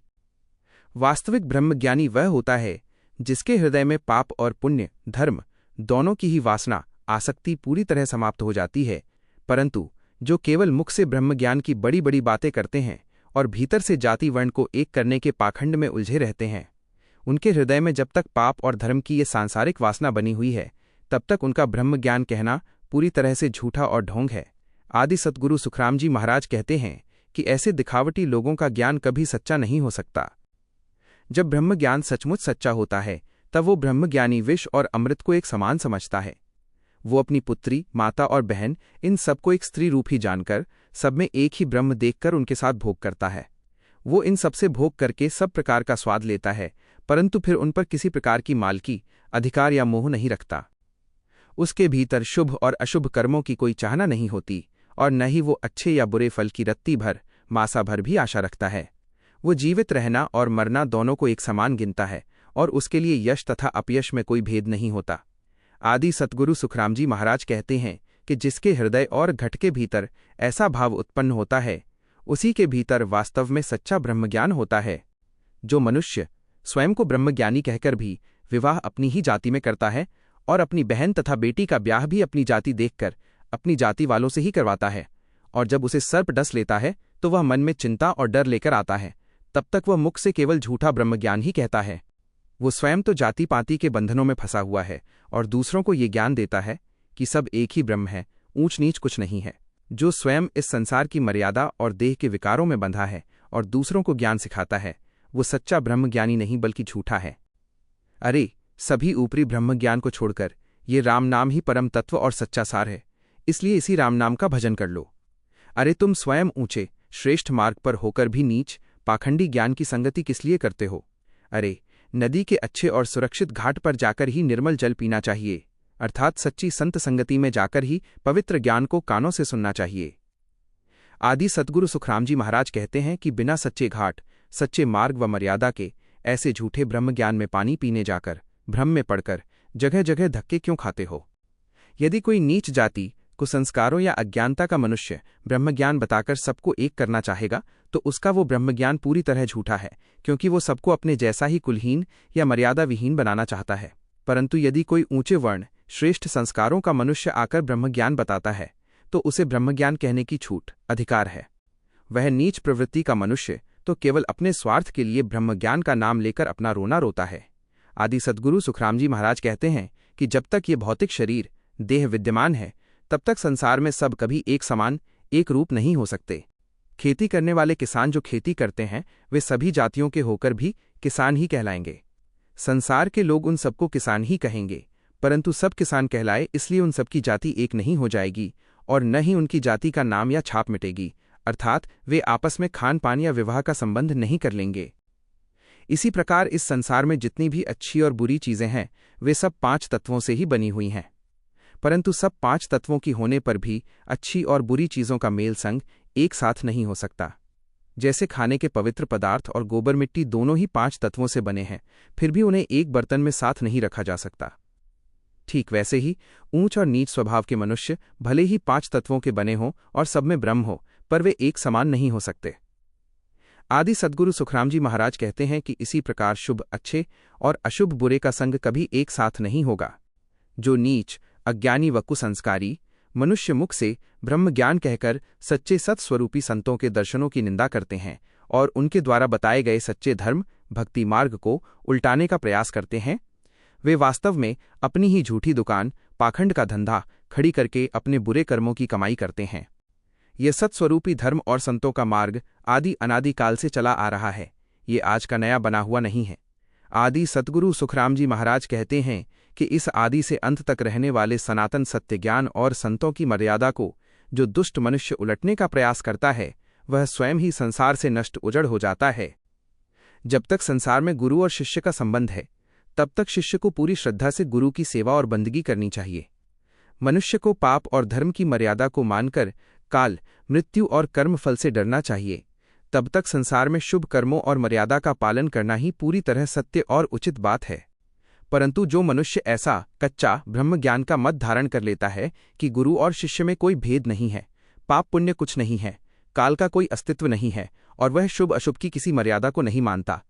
Speaker 1: वास्तविक ब्रह्मज्ञानी वह होता है जिसके हृदय में पाप और पुण्य धर्म दोनों की ही वासना आसक्ति पूरी तरह समाप्त हो जाती है, परंतु जो केवल मुख से ब्रह्मज्ञान की बड़ी बड़ी बातें करते हैं और भीतर से जाति वर्ण को एक करने के पाखंड में उलझे रहते हैं, उनके हृदय में जब तक पाप और धर्म की ये सांसारिक वासना बनी हुई है तब तक उनका ब्रह्मज्ञान कहना पूरी तरह से झूठा और ढोंग है। आदि सद्गुरु सुखराम जी महाराज कहते हैं कि ऐसे दिखावटी लोगों का ज्ञान कभी सच्चा नहीं हो सकता। जब ब्रह्मज्ञान सचमुच सच्चा होता है तब वो ब्रह्मज्ञानी विष और अमृत को एक समान समझता है। वो अपनी पुत्री माता और बहन इन सबको एक स्त्री रूप ही जानकर सब में एक ही ब्रह्म देखकर उनके साथ भोग करता है। वो इन सबसे भोग करके सब प्रकार का स्वाद लेता है, परंतु फिर उन पर किसी प्रकार की मालकी अधिकार या मोह नहीं रखता। उसके भीतर शुभ और अशुभ कर्मों की कोई चाहना नहीं होती और न ही वो अच्छे या बुरे फल की रत्ती भर मासा भर भी आशा रखता है। वो जीवित रहना और मरना दोनों को एक समान गिनता है और उसके लिए यश तथा अपयश में कोई भेद नहीं होता। आदि सद्गुरु सुखराम जी महाराज कहते हैं कि जिसके हृदय और घट के भीतर ऐसा भाव उत्पन्न होता है उसी के भीतर वास्तव में सच्चा ब्रह्मज्ञान होता है। जो मनुष्य स्वयं को ब्रह्मज्ञानी कहकर भी विवाह अपनी ही जाति में करता है और अपनी बहन तथा बेटी का ब्याह भी अपनी जाति देखकर अपनी जाति वालों से ही करवाता है, और जब उसे सर्प डस लेता है तो वह मन में चिंता और डर लेकर आता है, तब तक वह मुख से केवल झूठा ब्रह्मज्ञान ही कहता है। वो स्वयं तो जाति पाति के बंधनों में फंसा हुआ है और दूसरों को ये ज्ञान देता है कि सब एक ही ब्रह्म है, ऊंच नीच कुछ नहीं है। जो स्वयं इस संसार की मर्यादा और देह के विकारों में बंधा है और दूसरों को ज्ञान सिखाता है, वो सच्चा ब्रह्मज्ञानी नहीं बल्कि झूठा है। अरे सभी ऊपरी ब्रह्मज्ञान को छोड़कर ये राम नाम ही परम तत्व और सच्चा सार है, इसलिए इसी राम नाम का भजन कर लो। अरे तुम स्वयं ऊंचे श्रेष्ठ मार्ग पर होकर भी नीच पाखंडी ज्ञान की संगति किस लिए करते हो? अरे नदी के अच्छे और सुरक्षित घाट पर जाकर ही निर्मल जल पीना चाहिए, अर्थात सच्ची संत संगति में जाकर ही पवित्र ज्ञान को कानों से सुनना चाहिए। आदि सद्गुरु सुखराम जी महाराज कहते हैं कि बिना सच्चे घाट सच्चे मार्ग व मर्यादा के ऐसे झूठे ब्रह्मज्ञान में पानी पीने जाकर भ्रम में पड़कर जगह जगह धक्के क्यों खाते हो? यदि कोई नीच जाति कुसंस्कारों या अज्ञानता का मनुष्य ब्रह्मज्ञान बताकर सबको एक करना चाहेगा तो उसका वो ब्रह्मज्ञान पूरी तरह झूठा है, क्योंकि वो सबको अपने जैसा ही कुलहीन या मर्यादा विहीन बनाना चाहता है। परंतु यदि कोई ऊंचे वर्ण श्रेष्ठ संस्कारों का मनुष्य आकर ब्रह्मज्ञान बताता है तो उसे ब्रह्मज्ञान कहने की छूट अधिकार है। वह नीच प्रवृत्ति का मनुष्य तो केवल अपने स्वार्थ के लिए ब्रह्मज्ञान का नाम लेकर अपना रोना रोता है। आदि सद्गुरु सुखराम जी महाराज कहते हैं कि जब तक ये भौतिक शरीर देह विद्यमान है तब तक संसार में सब कभी एक समान एक रूप नहीं हो सकते। खेती करने वाले किसान जो खेती करते हैं वे सभी जातियों के होकर भी किसान ही कहलाएंगे। संसार के लोग उन सबको किसान ही कहेंगे, परंतु सब किसान कहलाए इसलिए उन सबकी जाति एक नहीं हो जाएगी और न ही उनकी जाति का नाम या छाप मिटेगी, अर्थात वे आपस में खान पान या विवाह का संबंध नहीं कर लेंगे। इसी प्रकार इस संसार में जितनी भी अच्छी और बुरी चीजें हैं वे सब 5 तत्वों से ही बनी हुई हैं, परंतु सब 5 तत्वों की होने पर भी अच्छी और बुरी चीजों का मेल संग एक साथ नहीं हो सकता। जैसे खाने के पवित्र पदार्थ और गोबर मिट्टी दोनों ही 5 तत्वों से बने हैं, फिर भी उन्हें एक बर्तन में साथ नहीं रखा जा सकता। ठीक वैसे ही ऊंच और नीच स्वभाव के मनुष्य भले ही 5 तत्वों के बने हों और सब में ब्रह्म हो, पर वे एक समान नहीं हो सकते। आदि सद्गुरु सुखराम जी महाराज कहते हैं कि इसी प्रकार शुभ अच्छे और अशुभ बुरे का संग कभी एक साथ नहीं होगा। जो नीच अज्ञानी व कुसंस्कारी मनुष्य मुख से ब्रह्मज्ञान कहकर सच्चे सत्स्वरूपी संतों के दर्शनों की निंदा करते हैं और उनके द्वारा बताए गए सच्चे धर्म भक्ति मार्ग को उल्टाने का प्रयास करते हैं, वे वास्तव में अपनी ही झूठी दुकान, पाखंड का धंधा खड़ी करके अपने बुरे कर्मों की कमाई करते हैं। ये सत्स्वरूपी धर्म और संतों का मार्ग आदि अनादि काल से चला आ रहा है, ये आज का नया बना हुआ नहीं है। आदि सद्गुरु सुखराम जी महाराज कहते हैं कि इस आदि से अंत तक रहने वाले सनातन सत्य ज्ञान और संतों की मर्यादा को जो दुष्ट मनुष्य उलटने का प्रयास करता है, वह स्वयं ही संसार से नष्ट उजड़ हो जाता है। जब तक संसार में गुरु और शिष्य का संबंध है, तब तक शिष्य को पूरी श्रद्धा से गुरु की सेवा और बंदगी करनी चाहिए। मनुष्य को पाप और धर्म की मर्यादा को मानकर काल, मृत्यु और कर्मफल से डरना चाहिए। तब तक संसार में शुभ कर्मों और मर्यादा का पालन करना ही पूरी तरह सत्य और उचित बात है। परंतु जो मनुष्य ऐसा कच्चा ब्रह्म ज्ञान का मत धारण कर लेता है कि गुरु और शिष्य में कोई भेद नहीं है, पाप पुण्य कुछ नहीं है, काल का कोई अस्तित्व नहीं है और वह शुभ अशुभ की किसी मर्यादा को नहीं मानता,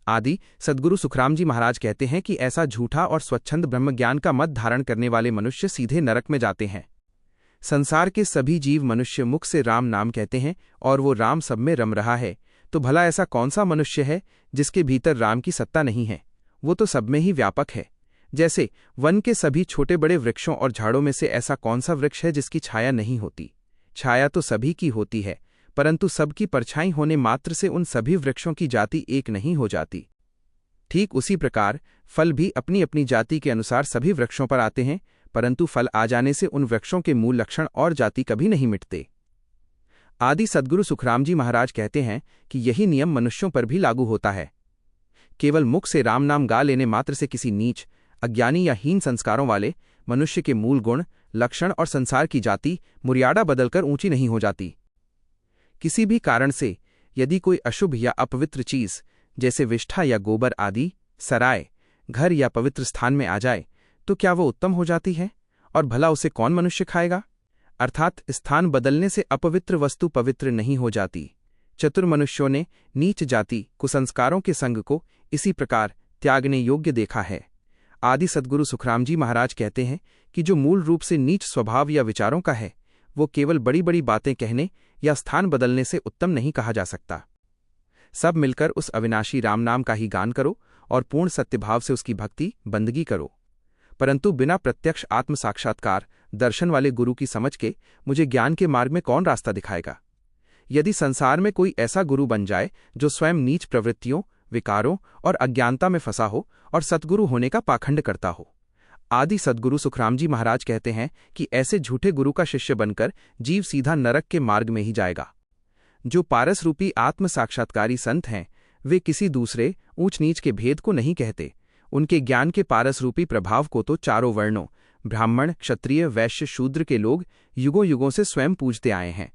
Speaker 1: आदि सद्गुरु सुखराम जी महाराज कहते हैं कि ऐसा झूठा और स्वच्छंद ब्रह्म ज्ञान का मत धारण करने वाले मनुष्य सीधे नरक में जाते हैं। संसार के सभी जीव मनुष्य मुख से राम नाम कहते हैं और वो राम सब में रम रहा है, तो भला ऐसा कौन सा मनुष्य है जिसके भीतर राम की सत्ता नहीं है? वो तो सब में ही व्यापक है। जैसे वन के सभी छोटे बड़े वृक्षों और झाड़ों में से ऐसा कौन सा वृक्ष है जिसकी छाया नहीं होती? छाया तो सभी की होती है, परंतु सबकी परछाई होने मात्र से उन सभी वृक्षों की जाति एक नहीं हो जाती। ठीक उसी प्रकार फल भी अपनी अपनी जाति के अनुसार सभी वृक्षों पर आते हैं, परंतु फल आ जाने से उन वृक्षों के मूल लक्षण और जाति कभी नहीं मिटते। आदि सद्गुरु सुखराम जी महाराज कहते हैं कि यही नियम मनुष्यों पर भी लागू होता है। केवल मुख से राम नाम गा लेने मात्र से किसी नीच, अज्ञानी या हीन संस्कारों वाले मनुष्य के मूल गुण, लक्षण और संसार की जाति मुर्यादा बदलकर ऊंची नहीं हो जाती। किसी भी कारण से यदि कोई अशुभ या अपवित्र चीज जैसे विष्ठा या गोबर आदि सराय, घर या पवित्र स्थान में आ जाए, तो क्या वो उत्तम हो जाती है? और भला उसे कौन मनुष्य खाएगा? अर्थात स्थान बदलने से अपवित्र वस्तु पवित्र नहीं हो जाती। चतुर मनुष्यों ने नीच जाति कुसंस्कारों के संग को इसी प्रकार त्यागने योग्य देखा है। आदि सद्गुरु सुखराम जी महाराज कहते हैं कि जो मूल रूप से नीच स्वभाव या विचारों का है, वो केवल बड़ी बड़ी बातें कहने या स्थान बदलने से उत्तम नहीं कहा जा सकता। सब मिलकर उस अविनाशी राम नाम का ही गान करो और पूर्ण सत्यभाव से उसकी भक्ति बंदगी करो, परंतु बिना प्रत्यक्ष आत्म साक्षात्कार दर्शन वाले गुरु की समझ के मुझे ज्ञान के मार्ग में कौन रास्ता दिखाएगा? यदि संसार में कोई ऐसा गुरु बन जाए जो स्वयं नीच प्रवृत्तियों, विकारों और अज्ञानता में फंसा हो और सद्गुरु होने का पाखंड करता हो। आदि सद्गुरु सुखराम जी महाराज कहते हैं कि ऐसे झूठे गुरु का शिष्य बनकर जीव सीधा नरक के मार्ग में ही जाएगा। जो पारस रूपी आत्म साक्षात्कारी संत हैं, वे किसी दूसरे ऊंच नीच के भेद को नहीं कहते। उनके ज्ञान के पारस रूपी प्रभाव को तो चारों वर्णों ब्राह्मण, क्षत्रिय, वैश्य, शूद्र के लोग युगों युगों से स्वयं पूजते आए हैं।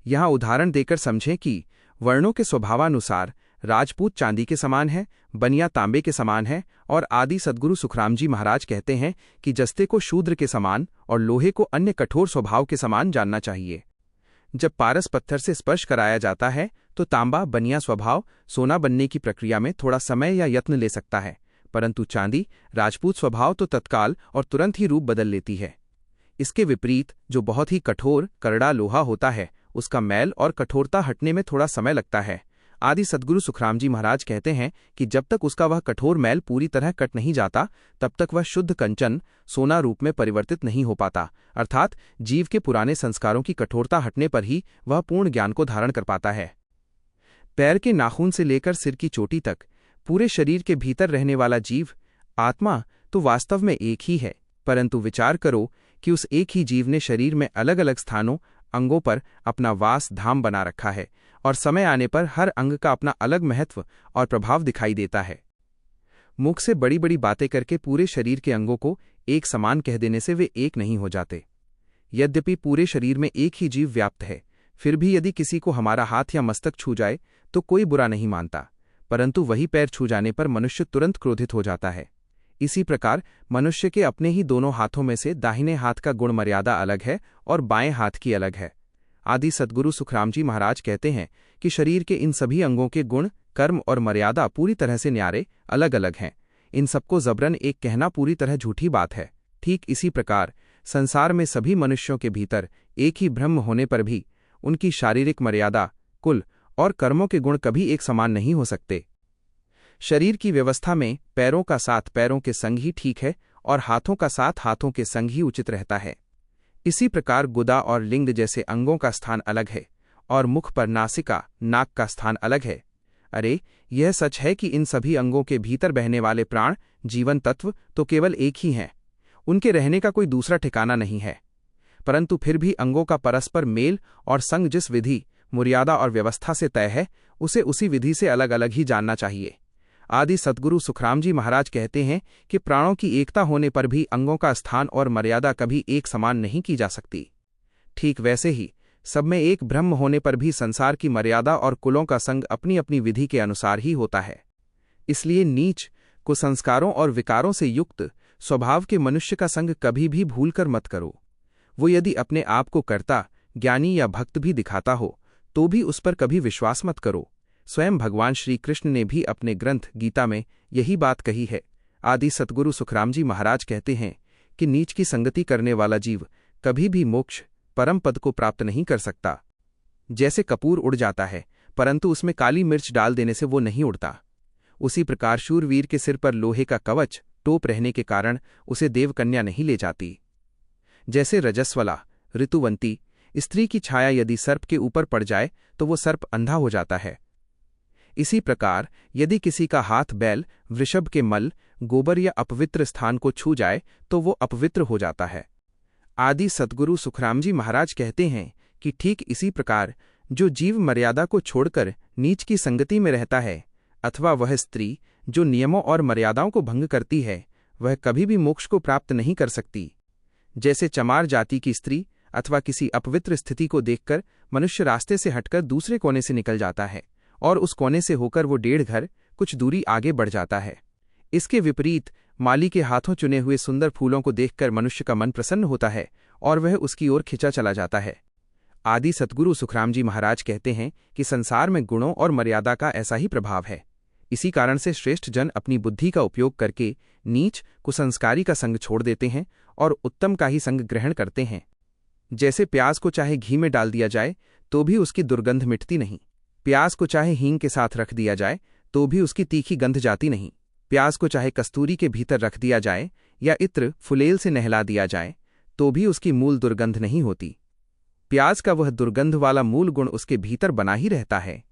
Speaker 1: यहाँ उदाहरण देकर समझें कि वर्णों के स्वभावानुसार राजपूत चांदी के समान है, बनिया तांबे के समान है, और आदि सद्गुरु सुखराम जी महाराज कहते हैं कि जस्ते को शूद्र के समान और लोहे को अन्य कठोर स्वभाव के समान जानना चाहिए। जब पारस पत्थर से स्पर्श कराया जाता है तो तांबा बनिया स्वभाव सोना बनने की प्रक्रिया में थोड़ा समय या यत्न ले सकता है, परंतु चांदी राजपूत स्वभाव तो तत्काल और तुरंत ही रूप बदल लेती है। इसके विपरीत जो बहुत ही कठोर करड़ा लोहा होता है, उसका मैल और कठोरता हटने में थोड़ा समय लगता है। आदि सद्गुरु सुखराम जी महाराज कहते हैं कि जब तक उसका वह कठोर मैल पूरी तरह कट नहीं जाता, तब तक वह शुद्ध कंचन सोना रूप में परिवर्तित नहीं हो पाता, अर्थात जीव के पुराने संस्कारों की कठोरता हटने पर ही वह पूर्ण ज्ञान को धारण कर पाता है। पैर के नाखून से लेकर सिर की चोटी तक पूरे शरीर के भीतर रहने वाला जीव, आत्मा तो वास्तव में एक ही है, परंतु विचार करो कि उस एक ही जीव ने शरीर में अलग अलग स्थानों, अंगों पर अपना वास धाम बना रखा है और समय आने पर हर अंग का अपना अलग महत्व और प्रभाव दिखाई देता है। मुख से बड़ी बड़ी बातें करके पूरे शरीर के अंगों को एक समान कह देने से वे एक नहीं हो जाते। यद्यपि पूरे शरीर में एक ही जीव व्याप्त है, फिर भी यदि किसी को हमारा हाथ या मस्तक छू जाए तो कोई बुरा नहीं मानता, परंतु वही पैर छू जाने पर मनुष्य तुरंत क्रोधित हो जाता है। इसी प्रकार मनुष्य के अपने ही दोनों हाथों में से दाहिने हाथ का गुण मर्यादा अलग है और बाएं हाथ की अलग है। आदि सद्गुरु सुखराम जी महाराज कहते हैं कि शरीर के इन सभी अंगों के गुण, कर्म और मर्यादा पूरी तरह से न्यारे अलग अलग हैं। इन सबको जबरन एक कहना पूरी तरह झूठी बात है। ठीक इसी प्रकार संसार में सभी मनुष्यों के भीतर एक ही ब्रह्म होने पर भी उनकी शारीरिक मर्यादा, कुल और कर्मों के गुण कभी एक समान नहीं हो सकते। शरीर की व्यवस्था में पैरों का साथ पैरों के संग ही ठीक है और हाथों का साथ हाथों के संग ही उचित रहता है। इसी प्रकार गुदा और लिंग जैसे अंगों का स्थान अलग है और मुख पर नासिका नाक का स्थान अलग है। अरे, यह सच है कि इन सभी अंगों के भीतर बहने वाले प्राण जीवन तत्व तो केवल एक ही हैं, उनके रहने का कोई दूसरा ठिकाना नहीं है। परंतु फिर भी अंगों का परस्पर मेल और संग जिस विधि, मर्यादा और व्यवस्था से तय है, उसे उसी विधि से अलग अलग ही जानना चाहिए। आदि सद्गुरु सुखराम जी महाराज कहते हैं कि प्राणों की एकता होने पर भी अंगों का स्थान और मर्यादा कभी एक समान नहीं की जा सकती। ठीक वैसे ही सब में एक ब्रह्म होने पर भी संसार की मर्यादा और कुलों का संग अपनी अपनी विधि के अनुसार ही होता है। इसलिए नीच कुसंस्कारों और विकारों से युक्त स्वभाव के मनुष्य का संग कभी भी भूलकर मत करो। वो यदि अपने आप को कर्ता, ज्ञानी या भक्त भी दिखाता हो तो भी उस पर कभी विश्वास मत करो। स्वयं भगवान श्री कृष्ण ने भी अपने ग्रंथ गीता में यही बात कही है। आदि सद्गुरु सुखराम जी महाराज कहते हैं कि नीच की संगति करने वाला जीव कभी भी मोक्ष परम पद को प्राप्त नहीं कर सकता। जैसे कपूर उड़ जाता है परंतु उसमें काली मिर्च डाल देने से वो नहीं उड़ता, उसी प्रकार शूरवीर के सिर पर लोहे का कवच टोप रहने के कारण उसे देवकन्या नहीं ले जाती। जैसे रजस्वला ऋतुवंती स्त्री की छाया यदि सर्प के ऊपर पड़ जाए तो वो सर्प अंधा हो जाता है। इसी प्रकार यदि किसी का हाथ बैल वृषभ के मल, गोबर या अपवित्र स्थान को छू जाए तो वो अपवित्र हो जाता है। आदि सद्गुरु सुखराम जी महाराज कहते हैं कि ठीक इसी प्रकार जो जीव मर्यादा को छोड़कर नीच की संगति में रहता है, अथवा वह स्त्री जो नियमों और मर्यादाओं को भंग करती है, वह कभी भी मोक्ष को प्राप्त नहीं कर सकती। जैसे चमार जाति की स्त्री अथवा किसी अपवित्र स्थिति को देखकर मनुष्य रास्ते से हटकर दूसरे कोने से निकल जाता है और उस कोने से होकर वो 1.5 घर कुछ दूरी आगे बढ़ जाता है। इसके विपरीत माली के हाथों चुने हुए सुंदर फूलों को देखकर मनुष्य का मन प्रसन्न होता है और वह उसकी ओर खिंचा चला जाता है। आदि सद्गुरु सुखराम जी महाराज कहते हैं कि संसार में गुणों और मर्यादा का ऐसा ही प्रभाव है। इसी कारण से श्रेष्ठ जन अपनी बुद्धि का उपयोग करके नीच कुसंस्कारी का संग छोड़ देते हैं और उत्तम का ही संग ग्रहण करते हैं। जैसे प्याज को चाहे घी में डाल दिया जाए तो भी उसकी दुर्गंध मिटती नहीं, प्याज को चाहे हींग के साथ रख दिया जाए तो भी उसकी तीखी गंध जाती नहीं, प्याज को चाहे कस्तूरी के भीतर रख दिया जाए या इत्र फुलेल से नहला दिया जाए तो भी उसकी मूल दुर्गंध नहीं होती। प्याज का वह दुर्गंध वाला मूल गुण उसके भीतर बना ही रहता है।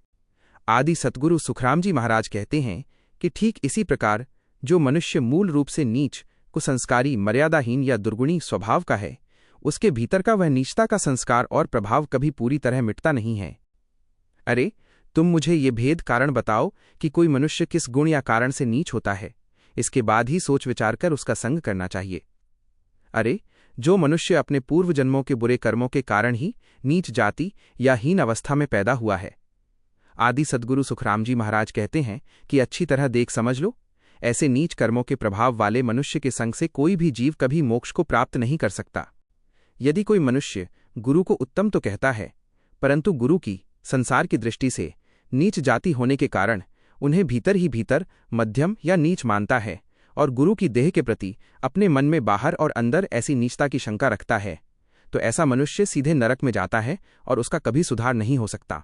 Speaker 1: आदि सद्गुरु सुखराम जी महाराज कहते हैं कि ठीक इसी प्रकार जो मनुष्य मूल रूप से नीच कुसंस्कारी मर्यादाहीन या दुर्गुणी स्वभाव का है, उसके भीतर का वह नीचता का संस्कार और प्रभाव कभी पूरी तरह मिटता नहीं है। अरे, तुम मुझे ये भेद कारण बताओ कि कोई मनुष्य किस गुण या कारण से नीच होता है, इसके बाद ही सोच विचार कर उसका संग करना चाहिए। अरे, जो मनुष्य अपने पूर्व जन्मों के बुरे कर्मों के कारण ही नीच जाति या हीन अवस्था में पैदा हुआ है। आदि सद्गुरु सुखराम जी महाराज कहते हैं कि अच्छी तरह देख समझ लो, ऐसे नीच कर्मों के प्रभाव वाले मनुष्य के संग से कोई भी जीव कभी मोक्ष को प्राप्त नहीं कर सकता। यदि कोई मनुष्य गुरु को उत्तम तो कहता है, परंतु गुरु की संसार की दृष्टि से नीच जाति होने के कारण उन्हें भीतर ही भीतर मध्यम या नीच मानता है और गुरु की देह के प्रति अपने मन में बाहर और अंदर ऐसी नीचता की शंका रखता है, तो ऐसा मनुष्य सीधे नरक में जाता है और उसका कभी सुधार नहीं हो सकता।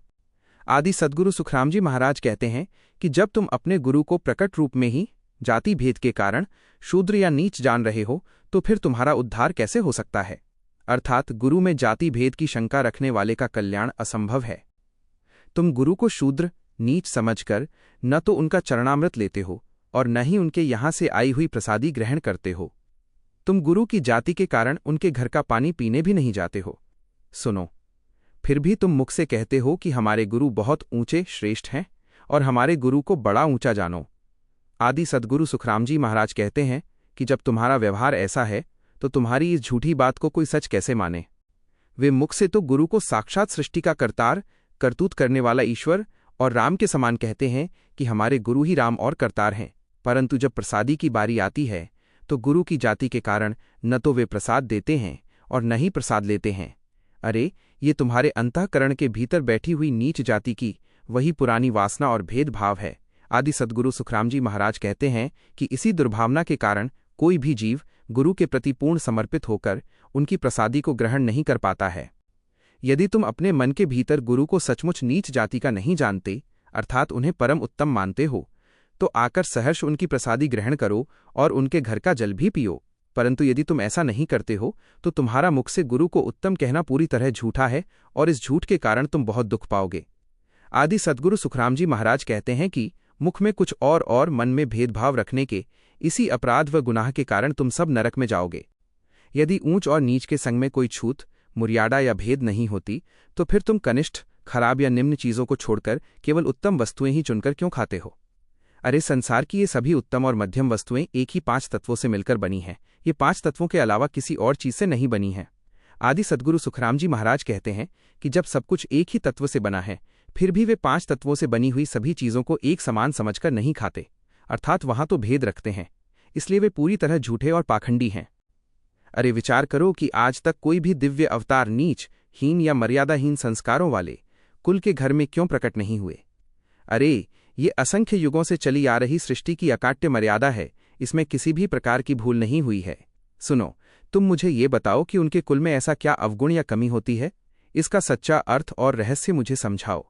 Speaker 1: आदि सद्गुरु सुखराम जी महाराज कहते हैं कि जब तुम अपने गुरु को प्रकट रूप में ही जाति भेद के कारण शूद्र या नीच जान रहे हो तो फिर तुम्हारा उद्धार कैसे हो सकता है। अर्थात गुरु में जाति भेद की शंका रखने वाले का कल्याण असंभव है। तुम गुरु को शूद्र नीच समझकर न तो उनका चरणामृत लेते हो और न ही उनके यहाँ से आई हुई प्रसादी ग्रहण करते हो। तुम गुरु की जाति के कारण उनके घर का पानी पीने भी नहीं जाते हो। सुनो, फिर भी तुम मुख से कहते हो कि हमारे गुरु बहुत ऊंचे श्रेष्ठ हैं और हमारे गुरु को बड़ा ऊंचा जानो। आदि सद्गुरु सुखराम जी महाराज कहते हैं कि जब तुम्हारा व्यवहार ऐसा है तो तुम्हारी इस झूठी बात को कोई सच कैसे माने। वे मुख से तो गुरु को साक्षात सृष्टि का करतार, करतूत करने वाला ईश्वर और राम के समान कहते हैं कि हमारे गुरु ही राम और करतार हैं, परंतु जब प्रसादी की बारी आती है तो गुरु की जाति के कारण न तो वे प्रसाद देते हैं और न ही प्रसाद लेते हैं। अरे, ये तुम्हारे अंतःकरण के भीतर बैठी हुई नीच जाति की वही पुरानी वासना और भेदभाव है। आदि सद्गुरु सुखराम जी महाराज कहते हैं कि इसी दुर्भावना के कारण कोई भी जीव गुरु के प्रति पूर्ण समर्पित होकर उनकी प्रसादी को ग्रहण नहीं कर पाता है। यदि तुम अपने मन के भीतर गुरु को सचमुच नीच जाति का नहीं जानते, अर्थात उन्हें परम उत्तम मानते हो, तो आकर सहर्ष उनकी प्रसादी ग्रहण करो और उनके घर का जल भी पियो। परंतु यदि तुम ऐसा नहीं करते हो तो तुम्हारा मुख से गुरु को उत्तम कहना पूरी तरह झूठा है और इस झूठ के कारण तुम बहुत दुख पाओगे। आदि सद्गुरु सुखराम जी महाराज कहते हैं कि मुख में कुछ और मन में भेदभाव रखने के इसी अपराध व गुनाह के कारण तुम सब नरक में जाओगे। यदि ऊंच और नीच के संग में कोई छूत, मुर्यादा या भेद नहीं होती तो फिर तुम कनिष्ठ, खराब या निम्न चीजों को छोड़कर केवल उत्तम वस्तुएं ही चुनकर क्यों खाते हो? अरे संसार की ये सभी उत्तम और मध्यम वस्तुएं एक ही 5 तत्वों से मिलकर बनी हैं। ये 5 तत्वों के अलावा किसी और चीज से नहीं बनी हैं। आदि सद्गुरु सुखराम जी महाराज कहते हैं कि जब सब कुछ एक ही तत्व से बना है, फिर भी वे 5 तत्वों से बनी हुई सभी चीजों को एक समान समझकर नहीं खाते, अर्थात वहां तो भेद रखते हैं, इसलिए वे पूरी तरह झूठे और पाखंडी हैं। अरे विचार करो कि आज तक कोई भी दिव्य अवतार नीच, हीन या मर्यादाहीन संस्कारों वाले कुल के घर में क्यों प्रकट नहीं हुए? अरे ये असंख्य युगों से चली आ रही सृष्टि की अकाट्य मर्यादा है, इसमें किसी भी प्रकार की भूल नहीं हुई है। सुनो, तुम मुझे ये बताओ कि उनके कुल में ऐसा क्या अवगुण या कमी होती है? इसका सच्चा अर्थ और रहस्य मुझे समझाओ।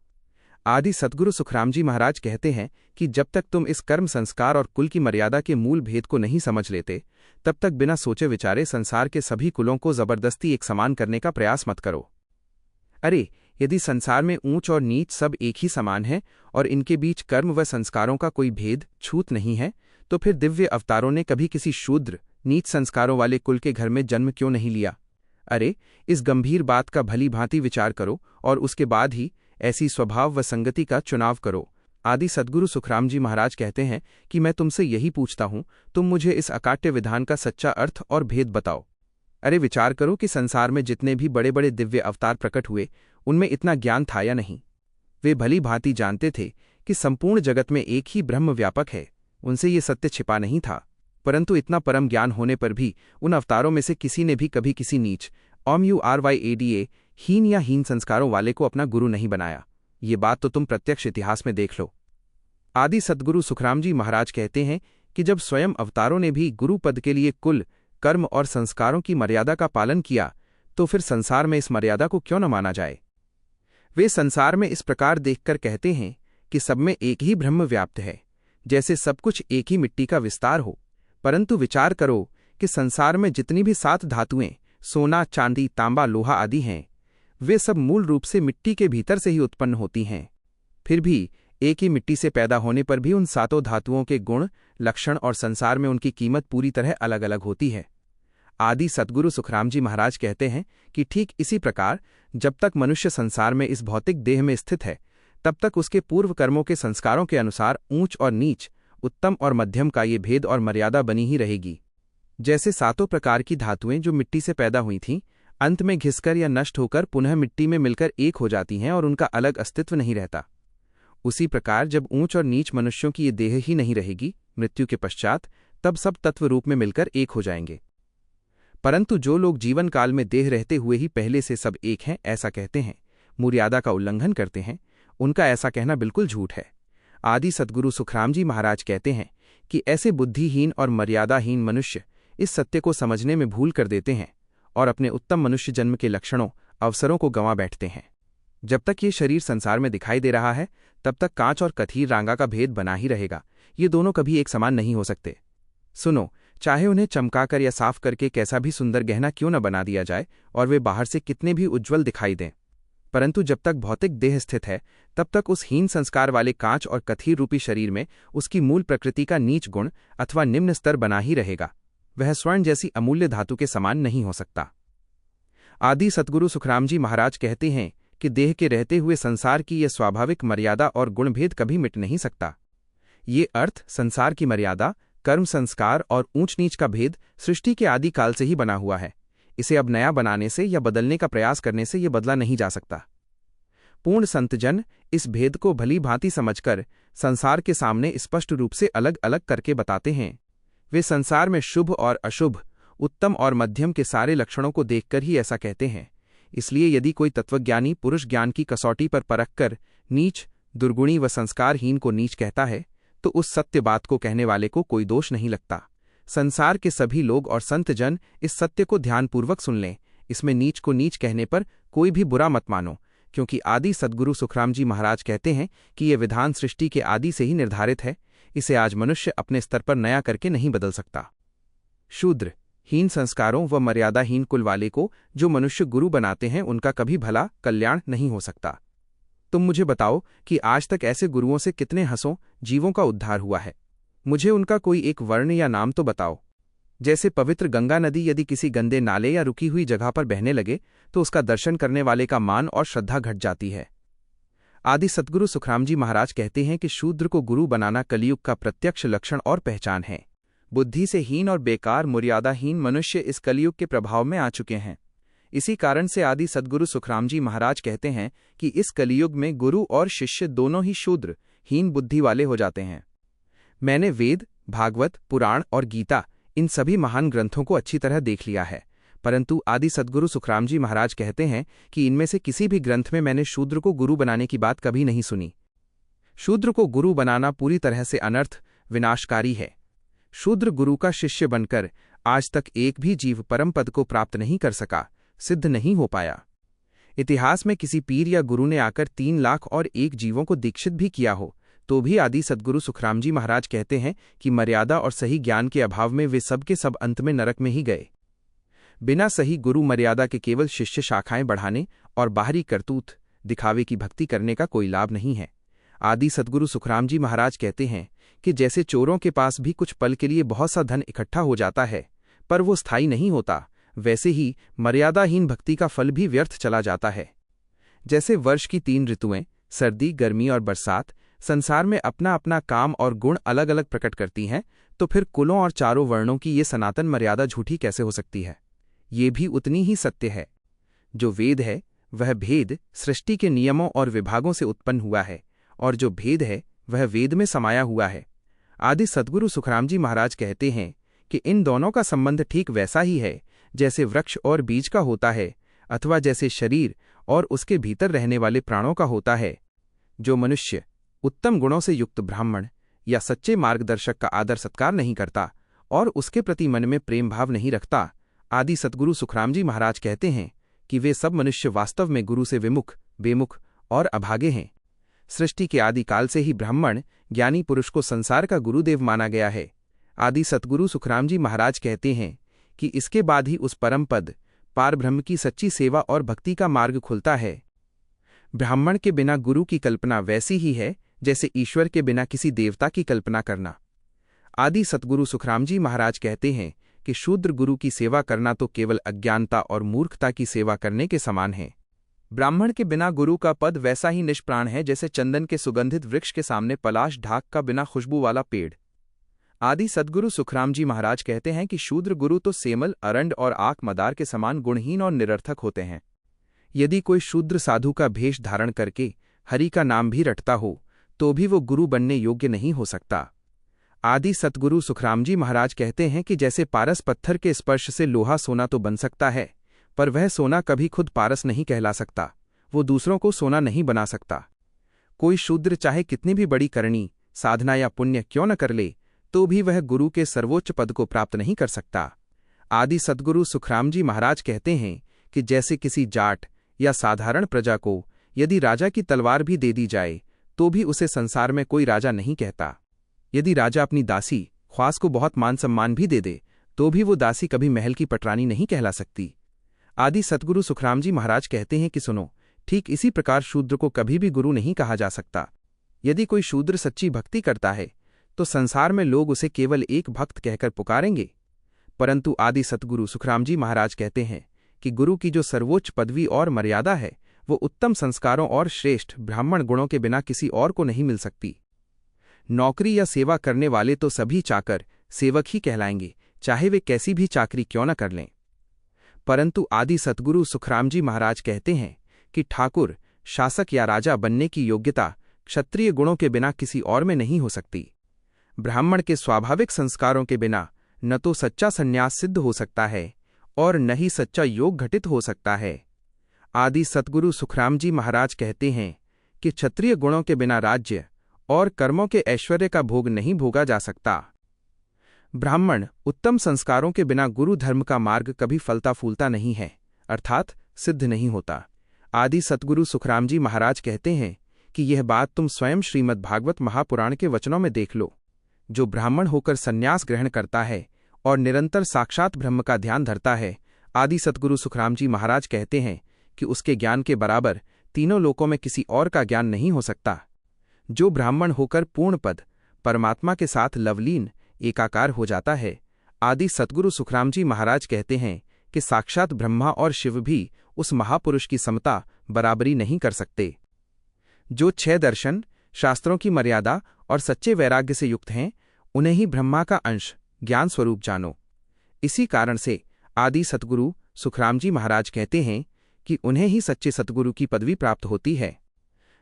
Speaker 1: आदि सद्गुरु सुखराम जी महाराज कहते हैं कि जब तक तुम इस कर्म, संस्कार और कुल की मर्यादा के मूल भेद को नहीं समझ लेते, तब तक बिना सोचे विचारे संसार के सभी कुलों को जबरदस्ती एक समान करने का प्रयास मत करो। अरे यदि संसार में ऊंच और नीच सब एक ही समान है और इनके बीच कर्म व संस्कारों का कोई भेद, छूत नहीं है, तो फिर दिव्य अवतारों ने कभी किसी शूद्र, नीच संस्कारों वाले कुल के घर में जन्म क्यों नहीं लिया? अरे इस गंभीर बात का भली भांति विचार करो और उसके बाद ही ऐसी स्वभाव व संगति का चुनाव करो। आदि सद्गुरु सुखराम जी महाराज कहते हैं कि मैं तुमसे यही पूछता हूं, तुम मुझे इस अकाट्य विधान का सच्चा अर्थ और भेद बताओ। अरे विचार करो कि संसार में जितने भी बड़े बड़े दिव्य अवतार प्रकट हुए, उनमें इतना ज्ञान था या नहीं? वे भली भांति जानते थे कि संपूर्ण जगत में एक ही ब्रह्म व्यापक है, उनसे ये सत्य छिपा नहीं था। परंतु इतना परम ज्ञान होने पर भी उन अवतारों में से किसी ने भी कभी किसी नीच, OMURYADA, हीन या हीन संस्कारों वाले को अपना गुरु नहीं बनाया। ये बात तो तुम प्रत्यक्ष इतिहास में देख लो। आदि सद्गुरु सुखराम जी महाराज कहते हैं कि जब स्वयं अवतारों ने भी गुरु पद के लिए कुल, कर्म और संस्कारों की मर्यादा का पालन किया, तो फिर संसार में इस मर्यादा को क्यों न माना जाए? वे संसार में इस प्रकार देखकर कहते हैं कि सब में एक ही ब्रह्म व्याप्त है, जैसे सब कुछ एक ही मिट्टी का विस्तार हो। परंतु विचार करो कि संसार में जितनी भी 7 धातुएं, सोना, चांदी, तांबा, लोहा आदि हैं, वे सब मूल रूप से मिट्टी के भीतर से ही उत्पन्न होती हैं। फिर भी एक ही मिट्टी से पैदा होने पर भी उन 7 धातुओं के गुण, लक्षण और संसार में उनकी कीमत पूरी तरह अलग अलग होती है। आदि सद्गुरु सुखराम जी महाराज कहते हैं कि ठीक इसी प्रकार जब तक मनुष्य संसार में इस भौतिक देह में स्थित है, तब तक उसके पूर्व कर्मों के संस्कारों के अनुसार ऊंच और नीच, उत्तम और मध्यम का ये भेद और मर्यादा बनी ही रहेगी। जैसे 7 प्रकार की धातुएं जो मिट्टी से पैदा हुई थीं, अंत में घिसकर या नष्ट होकर पुनः मिट्टी में मिलकर एक हो जाती हैं और उनका अलग अस्तित्व नहीं रहता, उसी प्रकार जब ऊंच और नीच मनुष्यों की ये देह ही नहीं रहेगी मृत्यु के पश्चात, तब सब तत्व रूप में मिलकर एक हो जाएंगे। परंतु जो लोग जीवन काल में देह रहते हुए ही पहले से सब एक हैं ऐसा कहते हैं, मर्यादा का उल्लंघन करते हैं, उनका ऐसा कहना बिल्कुल झूठ है। आदि सद्गुरु सुखराम जी महाराज कहते हैं कि ऐसे बुद्धिहीन और मर्यादाहीन मनुष्य इस सत्य को समझने में भूल कर देते हैं और अपने उत्तम मनुष्य जन्म के लक्षणों, अवसरों को गंवा बैठते हैं। जब तक ये शरीर संसार में दिखाई दे रहा है, तब तक कांच और कथीर रांगा का भेद बना ही रहेगा। ये दोनों कभी एक समान नहीं हो सकते। सुनो, चाहे उन्हें चमकाकर या साफ करके कैसा भी सुंदर गहना क्यों न बना दिया जाए और वे बाहर से कितने भी उज्ज्वल दिखाई दें, परंतु जब तक भौतिक देह स्थित है, तब तक उस हीन संस्कार वाले कांच और कथीर रूपी शरीर में उसकी मूल प्रकृति का नीच गुण अथवा निम्न स्तर बना ही रहेगा। वह स्वर्ण जैसी अमूल्य धातु के समान नहीं हो सकता। आदि सद्गुरु सुखराम जी महाराज कहते हैं कि देह के रहते हुए संसार की यह स्वाभाविक मर्यादा और गुणभेद कभी मिट नहीं सकता। ये अर्थ संसार की मर्यादा, कर्म, संस्कार और ऊंच नीच का भेद सृष्टि के आदि काल से ही बना हुआ है। इसे अब नया बनाने से या बदलने का प्रयास करने से यह बदला नहीं जा सकता। पूर्ण संतजन इस भेद को भली भांति समझकर संसार के सामने स्पष्ट रूप से अलग अलग करके बताते हैं। वे संसार में शुभ और अशुभ, उत्तम और मध्यम के सारे लक्षणों को देखकर ही ऐसा कहते हैं। इसलिए यदि कोई तत्वज्ञानी पुरुष ज्ञान की कसौटी पर परखकर नीच, दुर्गुणी व संस्कारहीन को नीच कहता है, तो उस सत्य बात को कहने वाले को कोई दोष नहीं लगता। संसार के सभी लोग और संत जन इस सत्य को ध्यानपूर्वक सुन लें। इसमें नीच को नीच कहने पर कोई भी बुरा मत मानो, क्योंकि आदि सद्गुरु सुखराम जी महाराज कहते हैं कि ये विधान सृष्टि के आदि से ही निर्धारित है। इसे आज मनुष्य अपने स्तर पर नया करके नहीं बदल सकता। शूद्र हीन संस्कारों व मर्यादाहीन कुल वाले को जो मनुष्य गुरु बनाते हैं उनका कभी भला कल्याण नहीं हो सकता। तुम मुझे बताओ कि आज तक ऐसे गुरुओं से कितने हंसों जीवों का उद्धार हुआ है। मुझे उनका कोई एक वर्ण या नाम तो बताओ। जैसे पवित्र गंगा नदी यदि किसी गंदे नाले या रुकी हुई जगह पर बहने लगे तो उसका दर्शन करने वाले का मान और श्रद्धा घट जाती है। आदि सद्गुरु सुखराम जी महाराज कहते हैं कि शूद्र को गुरु बनाना कलियुग का प्रत्यक्ष लक्षण और पहचान है। बुद्धि से हीन और बेकार मर्यादाहीन मनुष्य इस कलियुग के प्रभाव में आ चुके हैं। इसी कारण से आदि सद्गुरु सुखराम जी महाराज कहते हैं कि इस कलियुग में गुरु और शिष्य दोनों ही शूद्र हीन बुद्धि वाले हो जाते हैं। मैंने वेद, भागवत, पुराण और गीता इन सभी महान ग्रंथों को अच्छी तरह देख लिया है, परंतु आदि सद्गुरु सुखराम जी महाराज कहते हैं कि इनमें से किसी भी ग्रंथ में मैंने शूद्र को गुरु बनाने की बात कभी नहीं सुनी। शूद्र को गुरु बनाना पूरी तरह से अनर्थ विनाशकारी है। शूद्र गुरु का शिष्य बनकर आज तक एक भी जीव परम पद को प्राप्त नहीं कर सका, सिद्ध नहीं हो पाया। इतिहास में किसी पीर या गुरु ने आकर 3 लाख और 1 जीवों को दीक्षित भी किया हो तो भी आदि सद्गुरु सुखराम जी महाराज कहते हैं कि मर्यादा और सही ज्ञान के अभाव में वे सब के सब अंत में नरक में ही गए। बिना सही गुरु मर्यादा के केवल शिष्य शाखाएं बढ़ाने और बाहरी करतूत दिखावे की भक्ति करने का कोई लाभ नहीं है। आदि सद्गुरु सुखराम जी महाराज कहते हैं कि जैसे चोरों के पास भी कुछ पल के लिए बहुत सा धन इकट्ठा हो जाता है पर वो स्थायी नहीं होता, वैसे ही मर्यादाहीन भक्ति का फल भी व्यर्थ चला जाता है। जैसे वर्ष की 3 ऋतुएं सर्दी, गर्मी और बरसात संसार में अपना अपना काम और गुण अलग अलग प्रकट करती हैं, तो फिर कुलों और चारों वर्णों की ये सनातन मर्यादा झूठी कैसे हो सकती है। ये भी उतनी ही सत्य है। जो वेद है वह भेद सृष्टि के नियमों और विभागों से उत्पन्न हुआ है और जो भेद है वह वेद में समाया हुआ है। आदि सद्गुरु सुखराम जी महाराज कहते हैं कि इन दोनों का संबंध ठीक वैसा ही है जैसे वृक्ष और बीज का होता है अथवा जैसे शरीर और उसके भीतर रहने वाले प्राणों का होता है। जो मनुष्य उत्तम गुणों से युक्त ब्राह्मण या सच्चे मार्गदर्शक का आदर सत्कार नहीं करता और उसके प्रति मन में प्रेम भाव नहीं रखता, आदि सद्गुरु सुखराम जी महाराज कहते हैं कि वे सब मनुष्य वास्तव में गुरु से विमुख, बेमुख और अभागे हैं। सृष्टि के आदिकाल से ही ब्राह्मण ज्ञानी पुरुष को संसार का गुरुदेव माना गया है। आदि सद्गुरु सुखराम जी महाराज कहते हैं कि इसके बाद ही उस परम पद पारब्रह्म की सच्ची सेवा और भक्ति का मार्ग खुलता है। ब्राह्मण के बिना गुरु की कल्पना वैसी ही है जैसे ईश्वर के बिना किसी देवता की कल्पना करना। आदि सद्गुरु सुखराम जी महाराज कहते हैं कि शूद्र गुरु की सेवा करना तो केवल अज्ञानता और मूर्खता की सेवा करने के समान है। ब्राह्मण के बिना गुरु का पद वैसा ही निष्प्राण है जैसे चंदन के सुगंधित वृक्ष के सामने पलाश ढाक का बिना खुशबू वाला पेड़। आदि सद्गुरु सुखराम जी महाराज कहते हैं कि शूद्र गुरु तो सेमल, अरंड और आक मदार के समान गुणहीन और निरर्थक होते हैं। यदि कोई शूद्र साधु का भेष धारण करके हरि का नाम भी रटता हो तो भी वो गुरु बनने योग्य नहीं हो सकता। आदि सद्गुरु सुखराम जी महाराज कहते हैं कि जैसे पारस पत्थर के स्पर्श से लोहा सोना तो बन सकता है, पर वह सोना कभी खुद पारस नहीं कहला सकता, वो दूसरों को सोना नहीं बना सकता। कोई शूद्र चाहे कितनी भी बड़ी करनी, साधना या पुण्य क्यों न कर ले तो भी वह गुरु के सर्वोच्च पद को प्राप्त नहीं कर सकता। आदि सद्गुरु सुखराम जी महाराज कहते हैं कि जैसे किसी जाट या साधारण प्रजा को यदि राजा की तलवार भी दे दी जाए तो भी उसे संसार में कोई राजा नहीं कहता। यदि राजा अपनी दासी ख्वास को बहुत मान सम्मान भी दे दे तो भी वो दासी कभी महल की पटरानी नहीं कहला सकती। आदि सद्गुरु सुखराम जी महाराज कहते हैं कि सुनो, ठीक इसी प्रकार शूद्र को कभी भी गुरु नहीं कहा जा सकता। यदि कोई शूद्र सच्ची भक्ति करता है तो संसार में लोग उसे केवल एक भक्त कहकर पुकारेंगे, परंतु आदि सद्गुरु सुखराम जी महाराज कहते हैं कि गुरु की जो सर्वोच्च पदवी और मर्यादा है वो उत्तम संस्कारों और श्रेष्ठ ब्राह्मण गुणों के बिना किसी और को नहीं मिल सकती। नौकरी या सेवा करने वाले तो सभी चाकर सेवक ही कहलाएंगे, चाहे वे कैसी भी चाकरी क्यों न कर लें। परंतु आदि सद्गुरु सुखराम जी महाराज कहते हैं कि ठाकुर, शासक या राजा बनने की योग्यता क्षत्रिय गुणों के बिना किसी और में नहीं हो सकती। ब्राह्मण के स्वाभाविक संस्कारों के बिना न तो सच्चा संन्यास सिद्ध हो सकता है और न ही सच्चा योग घटित हो सकता है। आदि सद्गुरु सुखराम जी महाराज कहते हैं कि क्षत्रिय गुणों के बिना राज्य और कर्मों के ऐश्वर्य का भोग नहीं भोगा जा सकता। ब्राह्मण उत्तम संस्कारों के बिना गुरु धर्म का मार्ग कभी फलता फूलता नहीं है, अर्थात सिद्ध नहीं होता। आदि सद्गुरु सुखराम जी महाराज कहते हैं कि यह बात तुम स्वयं श्रीमद् भागवत महापुराण के वचनों में देख लो। जो ब्राह्मण होकर संन्यास ग्रहण करता है और निरंतर साक्षात ब्रह्म का ध्यान धरता है, आदि सद्गुरु सुखराम जी महाराज कहते हैं कि उसके ज्ञान के बराबर तीनों लोकों में किसी और का ज्ञान नहीं हो सकता। जो ब्राह्मण होकर पूर्ण पद परमात्मा के साथ लवलीन एकाकार हो जाता है, आदि सद्गुरु सुखराम जी महाराज कहते हैं कि साक्षात ब्रह्मा और शिव भी उस महापुरुष की समता बराबरी नहीं कर सकते। जो 6 दर्शन, शास्त्रों की मर्यादा और सच्चे वैराग्य से युक्त हैं, उन्हें ही ब्रह्मा का अंश ज्ञान स्वरूप जानो। इसी कारण से आदि सद्गुरु सुखराम जी महाराज कहते हैं कि उन्हें ही सच्चे सद्गुरु की पदवी प्राप्त होती है।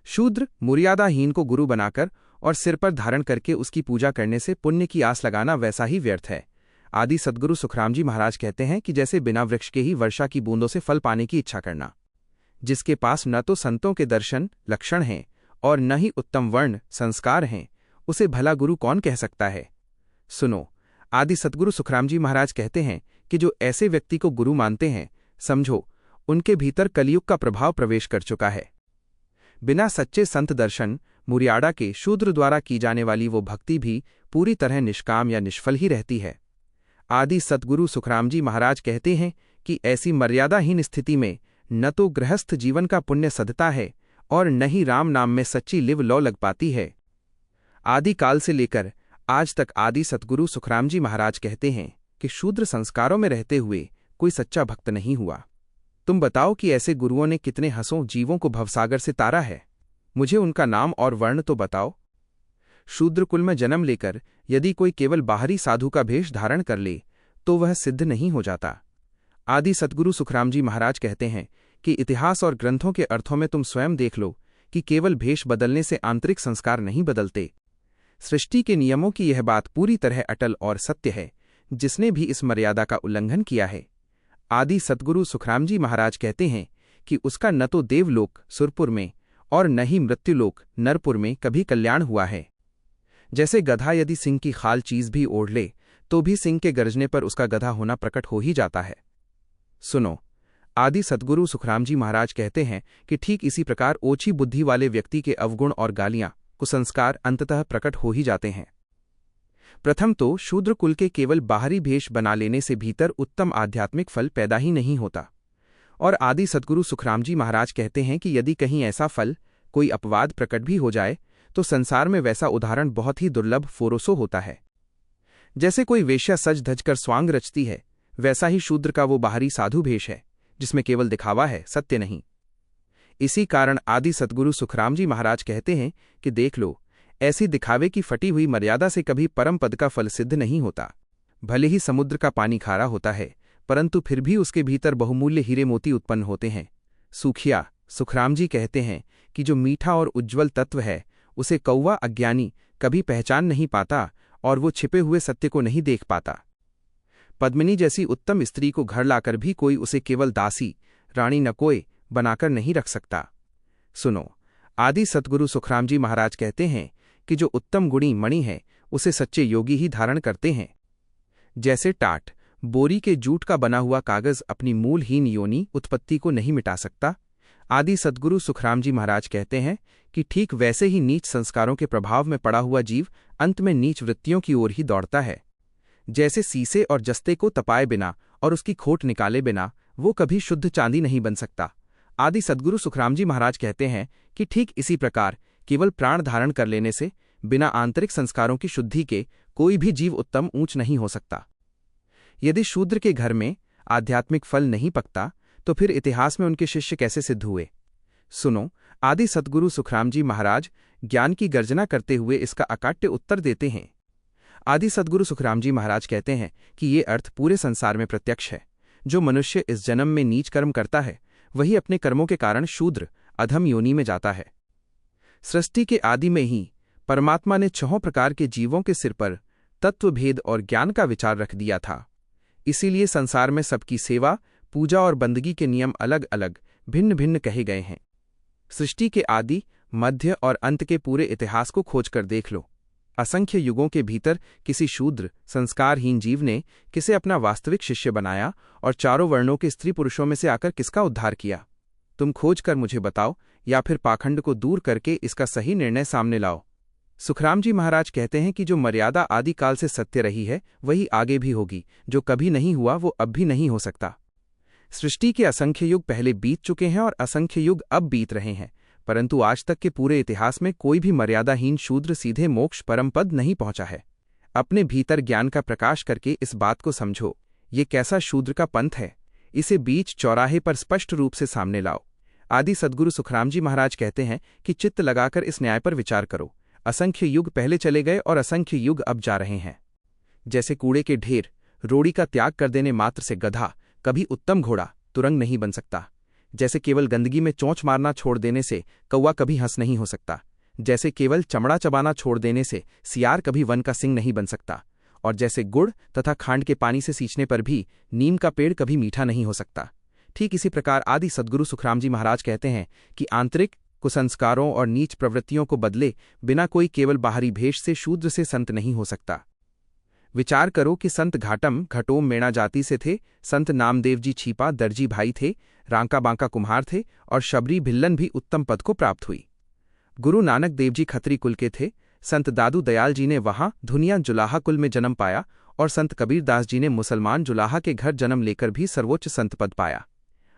Speaker 1: शूद्र मर्यादाहीन को गुरु बनाकर और सिर पर धारण करके उसकी पूजा करने से पुण्य की आस लगाना वैसा ही व्यर्थ है। आदि सद्गुरु सुखराम जी महाराज कहते हैं कि जैसे बिना वृक्ष के ही वर्षा की बूंदों से फल पाने की इच्छा करना, जिसके पास न तो संतों के दर्शन लक्षण हैं और न ही उत्तम वर्ण संस्कार हैं, उसे भला गुरु कौन कह सकता है। सुनो, आदि सद्गुरु सुखराम जी महाराज कहते हैं कि जो ऐसे व्यक्ति को गुरु मानते हैं, समझो उनके भीतर कलयुग का प्रभाव प्रवेश कर चुका है। बिना सच्चे संत दर्शन मुर्यादा के शूद्र द्वारा की जाने वाली वो भक्ति भी पूरी तरह निष्काम या निष्फल ही रहती है। आदि सद्गुरु सुखराम जी महाराज कहते हैं कि ऐसी मर्यादाहीन स्थिति में न तो गृहस्थ जीवन का पुण्य सधता है और न ही राम नाम में सच्ची लिव लौ लग पाती है। आदि काल से लेकर आज तक आदि सद्गुरु सुखराम जी महाराज कहते हैं कि शूद्र संस्कारों में रहते हुए कोई सच्चा भक्त नहीं हुआ। तुम बताओ कि ऐसे गुरुओं ने कितने हंसों जीवों को भवसागर से तारा है। मुझे उनका नाम और वर्ण तो बताओ। शूद्र कुल में जन्म लेकर यदि कोई केवल बाहरी साधु का भेष धारण कर ले तो वह सिद्ध नहीं हो जाता। आदि सद्गुरु सुखराम जी महाराज कहते हैं कि इतिहास और ग्रंथों के अर्थों में तुम स्वयं देख लो कि केवल भेष बदलने से आंतरिक संस्कार नहीं बदलते। सृष्टि के नियमों की यह बात पूरी तरह अटल और सत्य है। जिसने भी इस मर्यादा का उल्लंघन किया है, आदि सद्गुरु सुखराम जी महाराज कहते हैं कि उसका न तो देवलोक सुरपुर में और न ही मृत्युलोक नरपुर में कभी कल्याण हुआ है। जैसे गधा यदि सिंह की खाल चीज भी ओढ़ ले तो भी सिंह के गरजने पर उसका गधा होना प्रकट हो ही जाता है। सुनो, आदि सद्गुरु सुखराम जी महाराज कहते हैं कि ठीक इसी प्रकार ओछी बुद्धि वाले व्यक्ति के अवगुण और गालियां कुसंस्कार अंततः प्रकट हो ही जाते हैं। प्रथम तो शूद्र कुल के केवल बाहरी भेष बना लेने से भीतर उत्तम आध्यात्मिक फल पैदा ही नहीं होता। और आदि सद्गुरु सुखराम जी महाराज कहते हैं कि यदि कहीं ऐसा फल कोई अपवाद प्रकट भी हो जाए तो संसार में वैसा उदाहरण बहुत ही दुर्लभ फोरोसो होता है। जैसे कोई वेश्या सज धज कर स्वांग रचती है, वैसा ही शूद्र का वो बाहरी साधु भेष है जिसमें केवल दिखावा है, सत्य नहीं। इसी कारण आदि सद्गुरु सुखराम जी महाराज कहते हैं कि देख लो, ऐसी दिखावे की फटी हुई मर्यादा से कभी परम पद का फल सिद्ध नहीं होता। भले ही समुद्र का पानी खारा होता है, परंतु फिर भी उसके भीतर बहुमूल्य हीरे मोती उत्पन्न होते हैं। सूखिया सुखराम जी कहते हैं कि जो मीठा और उज्ज्वल तत्व है, उसे कौवा अज्ञानी कभी पहचान नहीं पाता और वो छिपे हुए सत्य को नहीं देख पाता। पद्मिनी जैसी उत्तम स्त्री को घर लाकर भी कोई उसे केवल दासी रानी नकोय बनाकर नहीं रख सकता। सुनो, आदि सद्गुरु सुखराम जी महाराज कहते हैं कि जो उत्तम गुणी मणि है उसे सच्चे योगी ही धारण करते हैं। जैसे टाट बोरी के जूट का बना हुआ कागज अपनी मूलहीन योनि उत्पत्ति को नहीं मिटा सकता, आदि सद्गुरु सुखराम जी महाराज कहते हैं कि ठीक वैसे ही नीच संस्कारों के प्रभाव में पड़ा हुआ जीव अंत में नीच वृत्तियों की ओर ही दौड़ता है। जैसे सीसे और जस्ते को तपाए बिना और उसकी खोट निकाले बिना वो कभी शुद्ध चांदी नहीं बन सकता। आदि सद्गुरु सुखराम जी महाराज कहते हैं कि ठीक इसी प्रकार केवल प्राण धारण कर लेने से बिना आंतरिक संस्कारों की शुद्धि के कोई भी जीव उत्तम ऊंच नहीं हो सकता। यदि शूद्र के घर में आध्यात्मिक फल नहीं पकता तो फिर इतिहास में उनके शिष्य कैसे सिद्ध हुए। सुनो, आदि सद्गुरु सुखराम जी महाराज ज्ञान की गर्जना करते हुए इसका अकाट्य उत्तर देते हैं। आदि सद्गुरु सुखराम जी महाराज कहते हैं कि ये अर्थ पूरे संसार में प्रत्यक्ष है। जो मनुष्य इस जन्म में नीच कर्म करता है, वही अपने कर्मों के कारण शूद्र अधम योनि में जाता है। सृष्टि के आदि में ही परमात्मा ने 6 प्रकार के जीवों के सिर पर तत्वभेद और ज्ञान का विचार रख दिया था। इसीलिए संसार में सबकी सेवा, पूजा और बंदगी के नियम अलग अलग भिन्न भिन्न कहे गए हैं। सृष्टि के आदि, मध्य और अंत के पूरे इतिहास को खोजकर देख लो। असंख्य युगों के भीतर किसी शूद्र संस्कारहीन जीव ने किसे अपना वास्तविक शिष्य बनाया और चारों वर्णों के स्त्री पुरुषों में से आकर किसका उद्धार किया। तुम खोज कर मुझे बताओ या फिर पाखंड को दूर करके इसका सही निर्णय सामने लाओ। सुखराम जी महाराज कहते हैं कि जो मर्यादा आदिकाल से सत्य रही है वही आगे भी होगी, जो कभी नहीं हुआ वो अब भी नहीं हो सकता। सृष्टि के असंख्य युग पहले बीत चुके हैं और असंख्य युग अब बीत रहे हैं, परंतु आज तक के पूरे इतिहास में कोई भी मर्यादाहीन शूद्र सीधे मोक्ष परम पद नहीं पहुंचा है। अपने भीतर ज्ञान का प्रकाश करके इस बात को समझो, ये कैसा शूद्र का पंथ है, इसे बीच चौराहे पर स्पष्ट रूप से सामने लाओ। आदि सद्गुरु सुखराम जी महाराज कहते हैं कि चित्त लगाकर इस न्याय पर विचार करो। असंख्य युग पहले चले गए और असंख्य युग अब जा रहे हैं। जैसे कूड़े के ढेर, रोड़ी का त्याग कर देने मात्र से गधा कभी उत्तम घोड़ा तुरंग नहीं बन सकता। जैसे केवल गंदगी में चोंच मारना छोड़ देने से कौवा कभी हंस नहीं हो सकता। जैसे केवल चमड़ा चबाना छोड़ देने से सियार कभी वन का सिंह नहीं बन सकता। और जैसे गुड़ तथा खांड के पानी से सींचने पर भी नीम का पेड़ कभी मीठा नहीं हो सकता, ठीक इसी प्रकार आदि सद्गुरु सुखराम जी महाराज कहते हैं कि आंतरिक कुसंस्कारों और नीच प्रवृत्तियों को बदले बिना कोई केवल बाहरी भेष से शूद्र से संत नहीं हो सकता। विचार करो कि संत घाटम घटोम मेणा जाति से थे, संत नामदेव जी छीपा दर्जी भाई थे, रांका बांका कुम्हार थे और शबरी भिल्लन भी उत्तम पद को प्राप्त हुई। गुरु नानक देव जी खत्री कुल के थे, संत दादू दयाल जी ने वहां धुनिया जुलाहा कुल में जन्म पाया और संत कबीरदास जी ने मुसलमान जुलाहा के घर जन्म लेकर भी सर्वोच्च संत पद पाया।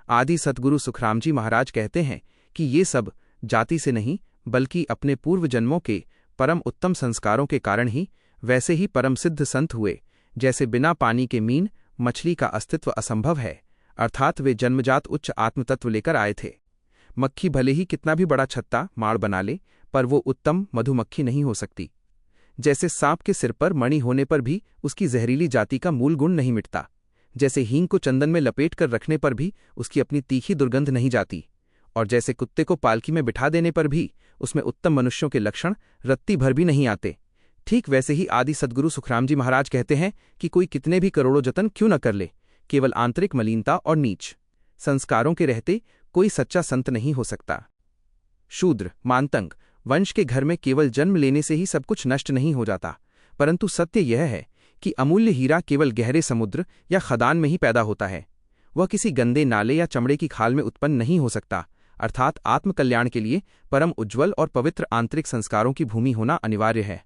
Speaker 1: आदि सतगुरु सुखराम जी महाराज कहते हैं कि ये सब जाति से नहीं बल्कि अपने पूर्व जन्मों के परम उत्तम संस्कारों के कारण ही वैसे ही परम सिद्ध संत हुए, जैसे बिना पानी के मीन मछली का अस्तित्व असंभव है, अर्थात वे जन्मजात उच्च आत्मतत्व लेकर आए थे। मक्खी भले ही कितना भी बड़ा छत्ता माड़ बना ले, पर वो उत्तम मधुमक्खी नहीं हो सकती। जैसे सांप के सिर पर मणि होने पर भी उसकी जहरीली जाति का मूल गुण नहीं मिटता, जैसे हींग को चंदन में लपेट कर रखने पर भी उसकी अपनी तीखी दुर्गंध नहीं जाती, और जैसे कुत्ते को पालकी में बिठा देने पर भी उसमें उत्तम मनुष्यों के लक्षण रत्ती भर भी नहीं आते, ठीक वैसे ही आदि सद्गुरु सुखराम जी महाराज कहते हैं कि कोई कितने भी करोड़ों जतन क्यों न कर ले, केवल आंतरिक मलिनता और नीच संस्कारों के रहते कोई सच्चा संत नहीं हो सकता। शूद्र मानतंग वंश के घर में केवल जन्म लेने से ही सब कुछ नष्ट नहीं हो जाता, परंतु सत्य यह है कि अमूल्य हीरा केवल गहरे समुद्र या खदान में ही पैदा होता है। वह किसी गंदे नाले या चमड़े की खाल में उत्पन्न नहीं हो सकता, अर्थात आत्मकल्याण के लिए परम उज्ज्वल और पवित्र आंतरिक संस्कारों की भूमि होना अनिवार्य है।